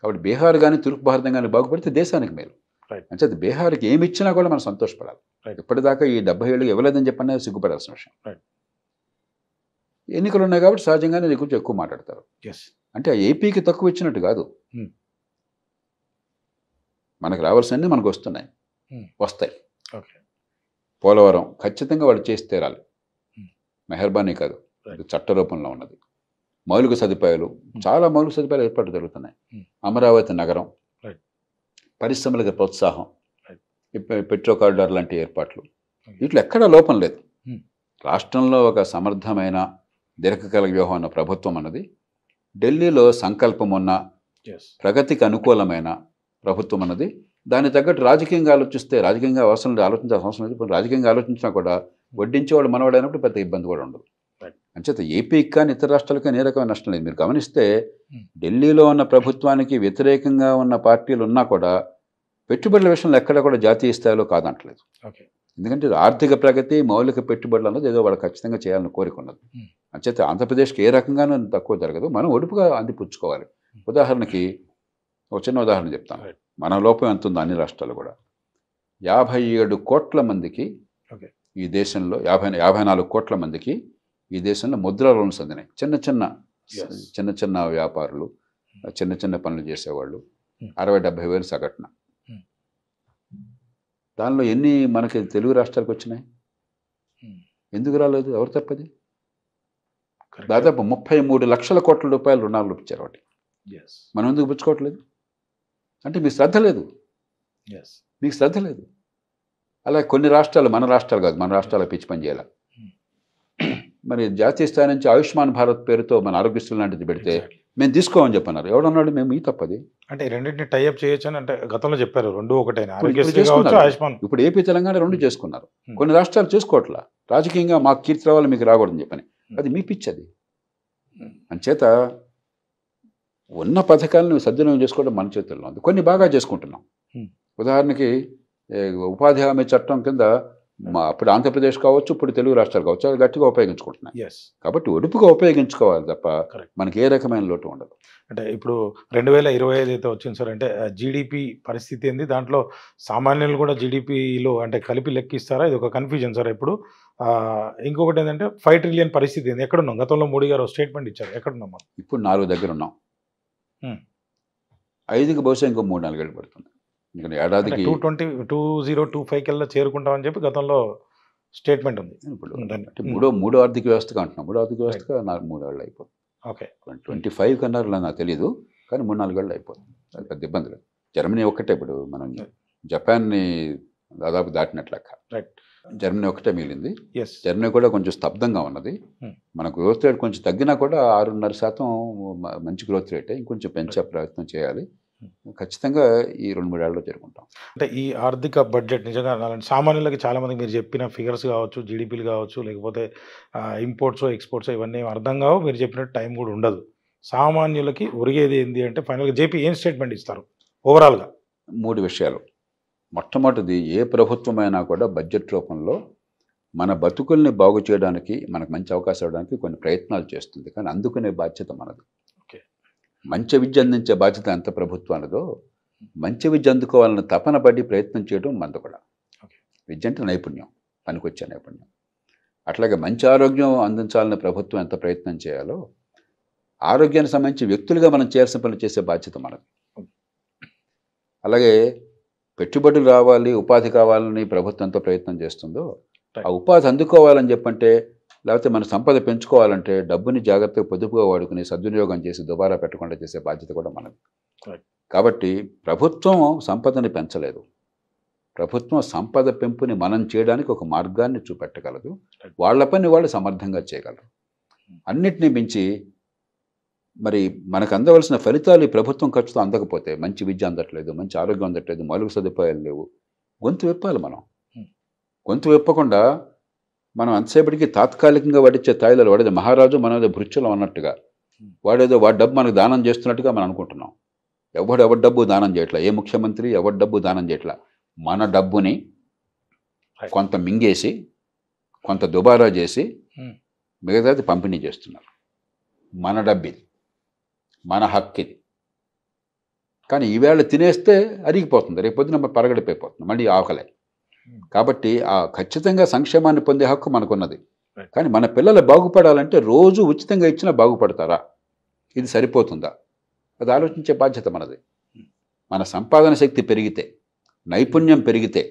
కాబట్టి బీహార్ కానీ తూర్పు భారతం కానీ బాగుపడితే దేశానికి మేలు. అంటే బీహార్కి ఏమి ఇచ్చినా కూడా మనం సంతోషపడాలి. ఇప్పటిదాకా ఈ 70 ఏళ్ళు ఇవ్వలేదని చెప్పనే సిగ్గుపడాల్సిన విషయం. ఎన్నికలు ఉన్నాయి కాబట్టి సహజంగానే నీ గురించి ఎక్కువ మాట్లాడతారు. అంటే ఏపీకి తక్కువ ఇచ్చినట్టు కాదు. మనకు రావాల్సినవి మనకు వస్తున్నాయి, వస్తాయి. ఓకే. పోలవరం ఖచ్చితంగా వాళ్ళు చేసి తీరాలి, Hmm. మెహర్బానీ కాదు, అది చట్ట రూపంలో ఉన్నది. మౌలిక సదుపాయాలు, చాలా మౌలిక సదుపాయాలు ఏర్పాటు జరుగుతున్నాయి. అమరావతి నగరం, పరిశ్రమలకు ప్రోత్సాహం, పెట్రో కారిడార్ లాంటి ఏర్పాట్లు, వీటిలో ఎక్కడా లోపం లేదు. రాష్ట్రంలో ఒక సమర్థమైన దీర్ఘకాల వ్యూహం ఉన్న ప్రభుత్వం అన్నది, ఢిల్లీలో సంకల్పం ఉన్న ప్రగతికి అనుకూలమైన ప్రభుత్వం అన్నది, దాన్ని తగ్గట్టు రాజకీయంగా ఆలోచిస్తే, రాజకీయంగా ఆలోచించాల్సిన అవసరం లేదు. రాజకీయంగా ఆలోచించినా కూడా వడ్డించేవాడు మనవాడైనప్పుడు పెద్ద ఇబ్బంది కూడా ఉండదు. అంచేత ఏపీకి కానీ ఇతర రాష్ట్రాలకు కానీ ఏ రకమైన నష్టం లేదు. మీరు గమనిస్తే ఢిల్లీలో ఉన్న ప్రభుత్వానికి వ్యతిరేకంగా ఉన్న పార్టీలు ఉన్నా కూడా పెట్టుబడుల విషయంలో ఎక్కడ కూడా జాతీయ స్థాయిలో కాదంటలేదు. ఎందుకంటే ఆర్థిక ప్రగతి, మౌలిక పెట్టుబడులు అన్నది ఏదో వాళ్ళు ఖచ్చితంగా చేయాలని కోరిక ఉన్నది. అంచేత ఆంధ్రప్రదేశ్కి ఏ రకంగానూ తక్కువ జరగదు, మనం ఒడుపుగా అందిపుచ్చుకోవాలి. ఉదాహరణకి ఒక చిన్న ఉదాహరణ చెప్తాను. మన లోపం ఎంత ఉందో అన్ని రాష్ట్రాలు కూడా 57 కోట్ల మందికి ఈ దేశంలో 54 కోట్ల మందికి ఈ దేశంలో ముద్రా లోన్స్ అందినాయి. చిన్న చిన్న వ్యాపారులు, చిన్న పనులు చేసేవాళ్ళు 60-70 వేలు సగటున. దానిలో ఎన్ని మనకి తెలుగు రాష్ట్రాలకు వచ్చినాయి? ఎందుకు రాలేదు? ఎవరు తప్పది? దాదాపు 33 లక్షల కోట్ల రూపాయలు రుణాలు ఇచ్చారు వాటి. మనం ఎందుకు పుచ్చుకోవట్లేదు? అంటే మీకు శ్రద్ధ లేదు, మీకు శ్రద్ధ లేదు. అలా కొన్ని రాష్ట్రాలు, మన రాష్ట్రాలు కాదు, మన రాష్ట్రాల పిచ్చి పని చేయాలి. మరి జాతీయ స్థాయి నుంచి ఆయుష్మాన్ భారత్ పేరుతో మన ఆరోగ్యశ్రీ లాంటిది పెడితే మేము తీసుకోమని చెప్పన్నారు. ఎవడన్నాడు మేము ఈ తప్పది? అంటే రెండింటిని టైఅప్ చేయొచ్చు అని అంటే గతంలో చెప్పారు, రెండు ఒకటైనా ఆరోగ్యశ్రీ కావచ్చు, ఆయుష్మాన్. ఇప్పుడు ఏపీ తెలంగాణ రెండు చేసుకున్నారు, కొన్ని రాష్ట్రాలు చేసుకోవట్లా. రాజకీయంగా మాకు కీర్తి రావాలి, మీకు రాకూడదని చెప్పని. అది మీ పిచ్చది. అంచేత ఉన్న పథకాలను సద్వినియోగం చేసుకోవడం మన చేతుల్లో ఉంది. కొన్ని బాగా చేసుకుంటున్నాం. ఉదాహరణకి ఉపాధి హామీ చట్టం కింద అప్పుడు ఆంధ్రప్రదేశ్ కావచ్చు, ఇప్పుడు తెలుగు రాష్ట్రాలు కావచ్చు, అది గట్టిగా ఉపయోగించుకుంటున్నాయి. కాబట్టి ఒడుపుగా ఉపయోగించుకోవాలి తప్ప మనకి ఏ రకమైన లోటు ఉండదు. అంటే ఇప్పుడు 2025 అయితే వచ్చింది సార్, అంటే జీడిపి పరిస్థితి ఏంది, దాంట్లో సామాన్యులు కూడా జీడిపిలో అంటే కలిపి లెక్కిస్తారా? ఇది ఒక కన్ఫ్యూజన్ సార్. ఇప్పుడు ఇంకొకటి ఏంటంటే 5 ట్రిలియన్ పరిస్థితి ఏంది, ఎక్కడున్నాం? గతంలో మోడీ గారు స్టేట్మెంట్ ఇచ్చారు, ఎక్కడున్నాం మనం? ఇప్పుడు 4 దగ్గర ఉన్నాం. 5కి బహుశా ఇంకో 3-4 ఏళ్ళు పడుతుంది. ఎందుకంటే ఏడాదికి 2025 కల్లా చేరుకుంటామని చెప్పి గతంలో స్టేట్మెంట్ ఉంది. ఇప్పుడు మూడో ఆర్థిక వ్యవస్థగా అంటున్నాం. మూడో ఆర్థిక వ్యవస్థగా 3 ఏళ్ళు అయిపోతుంది. ఓకే, 25 కన్నారు నాకు తెలియదు, కానీ 3-4 ఏళ్ళు అయిపోతుంది. అది పెద్ద ఇబ్బంది లేదు. జర్మనీ ఒక్కటే, ఇప్పుడు మనం జపాన్ని దాదాపు దాటినట్లెక్క. జర్మనీ ఒక్కటే మిగిలింది. జర్మనీ కూడా కొంచెం స్తబ్దంగా ఉన్నది. మనకు గ్రోత్ రేట్ కొంచెం తగ్గినా కూడా 6.5% మంచి గ్రోత్ రేటే. ఇంకొంచెం పెంచే ప్రయత్నం చేయాలి. ఖచ్చితంగా ఈ 2-3 ఏళ్ళలో జరుగుతాం. అంటే ఈ ఆర్థిక బడ్జెట్ నిజంగా సామాన్యులకి చాలా మందికి మీరు చెప్పిన ఫిగర్స్ కావచ్చు, జీడిపీలు కావచ్చు, లేకపోతే ఇంపోర్ట్స్ ఎక్స్పోర్ట్స్ ఇవన్నీ అర్థం కావు. మీరు చెప్పినట్టు టైం కూడా ఉండదు. సామాన్యులకి ఒరిగేది ఏంటి అంటే ఫైనల్గా జేపీ ఏం స్టేట్మెంట్ ఇస్తారు ఓవరాల్గా? 3 విషయాలు. మొట్టమొదటిది, ఏ ప్రభుత్వమైనా కూడా బడ్జెట్ రూపంలో మన బతుకుల్ని బాగు చేయడానికి, మనకు మంచి అవకాశం ఇవ్వడానికి కొన్ని ప్రయత్నాలు చేస్తుంది. కానీ అందుకునే బాధ్యత మనది. మంచి విద్య అందించే బాధ్యత ఎంత ప్రభుత్వానిదో, మంచి విద్య అందుకోవాలని తపన పడి ప్రయత్నం చేయడం మనది కూడా. విద్య అంటే నైపుణ్యం, పనికొచ్చే నైపుణ్యం. అట్లాగే మంచి ఆరోగ్యం అందించాలని ప్రభుత్వం ఎంత ప్రయత్నం చేయాలో, ఆరోగ్యానికి సంబంధించి వ్యక్తులుగా మనం చేయాల్సిన పనులు చేసే బాధ్యత మనది. అలాగే పెట్టుబడులు రావాలి, ఉపాధి కావాలని ప్రభుత్వం ఎంత ప్రయత్నం చేస్తుందో, ఆ ఉపాధి అందుకోవాలని చెప్పంటే, లేకపోతే మన సంపద పెంచుకోవాలంటే డబ్బుని జాగ్రత్తగా పొదుపుగా వాడుకుని సద్వినియోగం చేసి దుబారా పెట్టకుండా చేసే బాధ్యత కూడా మనది. కాబట్టి ప్రభుత్వం సంపదని పెంచలేదు. ప్రభుత్వం సంపద పెంపుని మనం చేయడానికి ఒక మార్గాన్ని చూపెట్టగలదు. వాళ్ళ పని వాళ్ళు సమర్థంగా చేయగలరు. అన్నిటినీ మించి మరి మనకు అందవలసిన ఫలితాలు ఈ ప్రభుత్వం ఖర్చుతో అందకపోతే, మంచి విద్య అందట్లేదు, మంచి ఆరోగ్యం అందట్లేదు, మౌలిక సదుపాయాలు లేవు, గొంతు విప్పాలి మనం. గొంతు విప్పకుండా మనం అంతసేపటికి తాత్కాలికంగా వడిచ్చే తాయిలలో వాడేది మహారాజు, మనది భృత్యులం అన్నట్టుగా, వాడేదో వాడి డబ్బు మనకు దానం చేస్తున్నట్టుగా మనం అనుకుంటున్నాం. ఎవరి డబ్బు దానం చేయట్లా, ఏ ముఖ్యమంత్రి ఎవరి డబ్బు దానం చేయట్లా. మన డబ్బుని కొంత మింగేసి, కొంత దుబారా చేసి మిగతాది పంపిణీ చేస్తున్నారు. మన డబ్బిది, మన హక్కిది. కానీ ఈవేళ తినేస్తే అరిగిపోతుంది, రేపు పొద్దున పరగడిపోతుంది, మళ్ళీ ఆకలే. కాబట్టి ఆ ఖచ్చితంగా సంక్షేమాన్ని పొందే హక్కు మనకున్నది. కానీ మన పిల్లలు బాగుపడాలంటే రోజు ఉచితంగా ఇచ్చినా బాగుపడతారా? ఇది సరిపోతుందా? అది ఆలోచించే బాధ్యత మనది. మన సంపాదన శక్తి పెరిగితే, నైపుణ్యం పెరిగితే,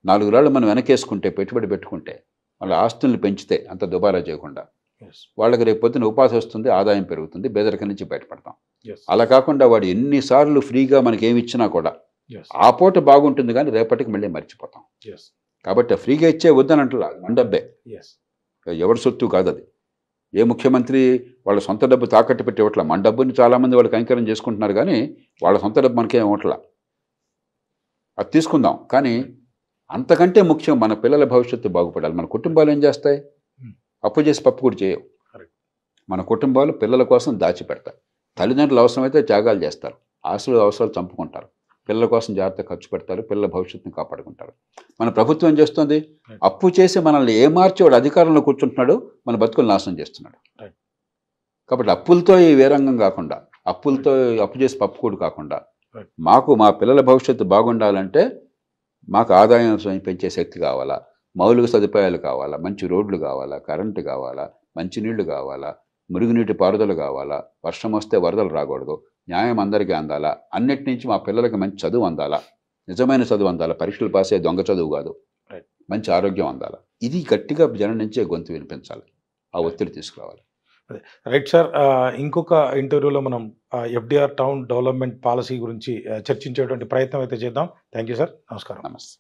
4 రాళ్ళు మనం వెనకేసుకుంటే, పెట్టుబడి పెట్టుకుంటే, వాళ్ళ ఆస్తుల్ని పెంచితే అంత దుబారా చేయకుండా, వాళ్ళకి రేపు పొద్దున ఉపాధి వస్తుంది, ఆదాయం పెరుగుతుంది, పేదరికం నుంచి బయటపడతాం. అలా కాకుండా వాడు ఎన్నిసార్లు ఫ్రీగా మనకి ఏమి ఇచ్చినా కూడా ఆ పూట బాగుంటుంది, కానీ రేపటికి మళ్ళీ మర్చిపోతాం. కాబట్టి ఫ్రీగా ఇచ్చే వద్దనంటలా, మన డబ్బే, ఎవరి సొత్తు కాదు అది. ఏ ముఖ్యమంత్రి వాళ్ళ సొంత డబ్బు తాకట్టు పెట్టి ఇవ్వట్లా. మన డబ్బుని చాలామంది వాళ్ళు కైంకర్యం చేసుకుంటున్నారు, కానీ వాళ్ళ సొంత డబ్బు మనకేం ఇవ్వట్లా. అది తీసుకుందాం, కానీ అంతకంటే ముఖ్యం మన పిల్లల భవిష్యత్తు బాగుపడాలి. మన కుటుంబాలు ఏం చేస్తాయి? అప్పు చేసి పప్పు కూడా చేయవు. మన కుటుంబాలు పిల్లల కోసం దాచిపెడతారు. తల్లిదండ్రులు అవసరమైతే త్యాగాలు చేస్తారు, అవసరాలు చంపుకుంటారు, పిల్లల కోసం జాగ్రత్త ఖర్చు పెడతారు, పిల్లల భవిష్యత్తుని కాపాడుకుంటారు. మన ప్రభుత్వం ఏం చేస్తుంది? అప్పు చేసి మనల్ని ఏమార్చి వాడు అధికారంలో కూర్చుంటున్నాడు, మన బతుకులు నాశనం చేస్తున్నాడు. కాబట్టి అప్పులతో ఈ వేరంగం కాకుండా, అప్పులతో అప్పు చేసి పప్పు కూడా కాకుండా, మాకు మా పిల్లల భవిష్యత్తు బాగుండాలంటే మాకు ఆదాయం పెంచే శక్తి కావాలా, మౌలిక సదుపాయాలు కావాలా, మంచి రోడ్లు కావాలా, కరెంటు కావాలా, మంచినీళ్లు కావాలా, మురుగునీటి పారుదల కావాలా, వర్షం వస్తే వరదలు రాకూడదు, న్యాయం అందరికీ అందాలా, అన్నిటి నుంచి మా పిల్లలకి మంచి చదువు అందాలా, నిజమైన చదువు అందాలా, పరీక్షలు పాసే దొంగ చదువు కాదు, మంచి ఆరోగ్యం అందాలా. ఇది గట్టిగా జనం నుంచే గొంతు వినిపించాలి, ఆ ఒత్తిడి తీసుకురావాలి. Right sir. ఇంకొక ఇంటర్వ్యూలో మనం ఎఫ్డిఆర్ టౌన్ డెవలప్మెంట్ పాలసీ గురించి చర్చించేటువంటి ప్రయత్నం అయితే చేద్దాం. Thank you sir. నమస్కారం. నమస్తే.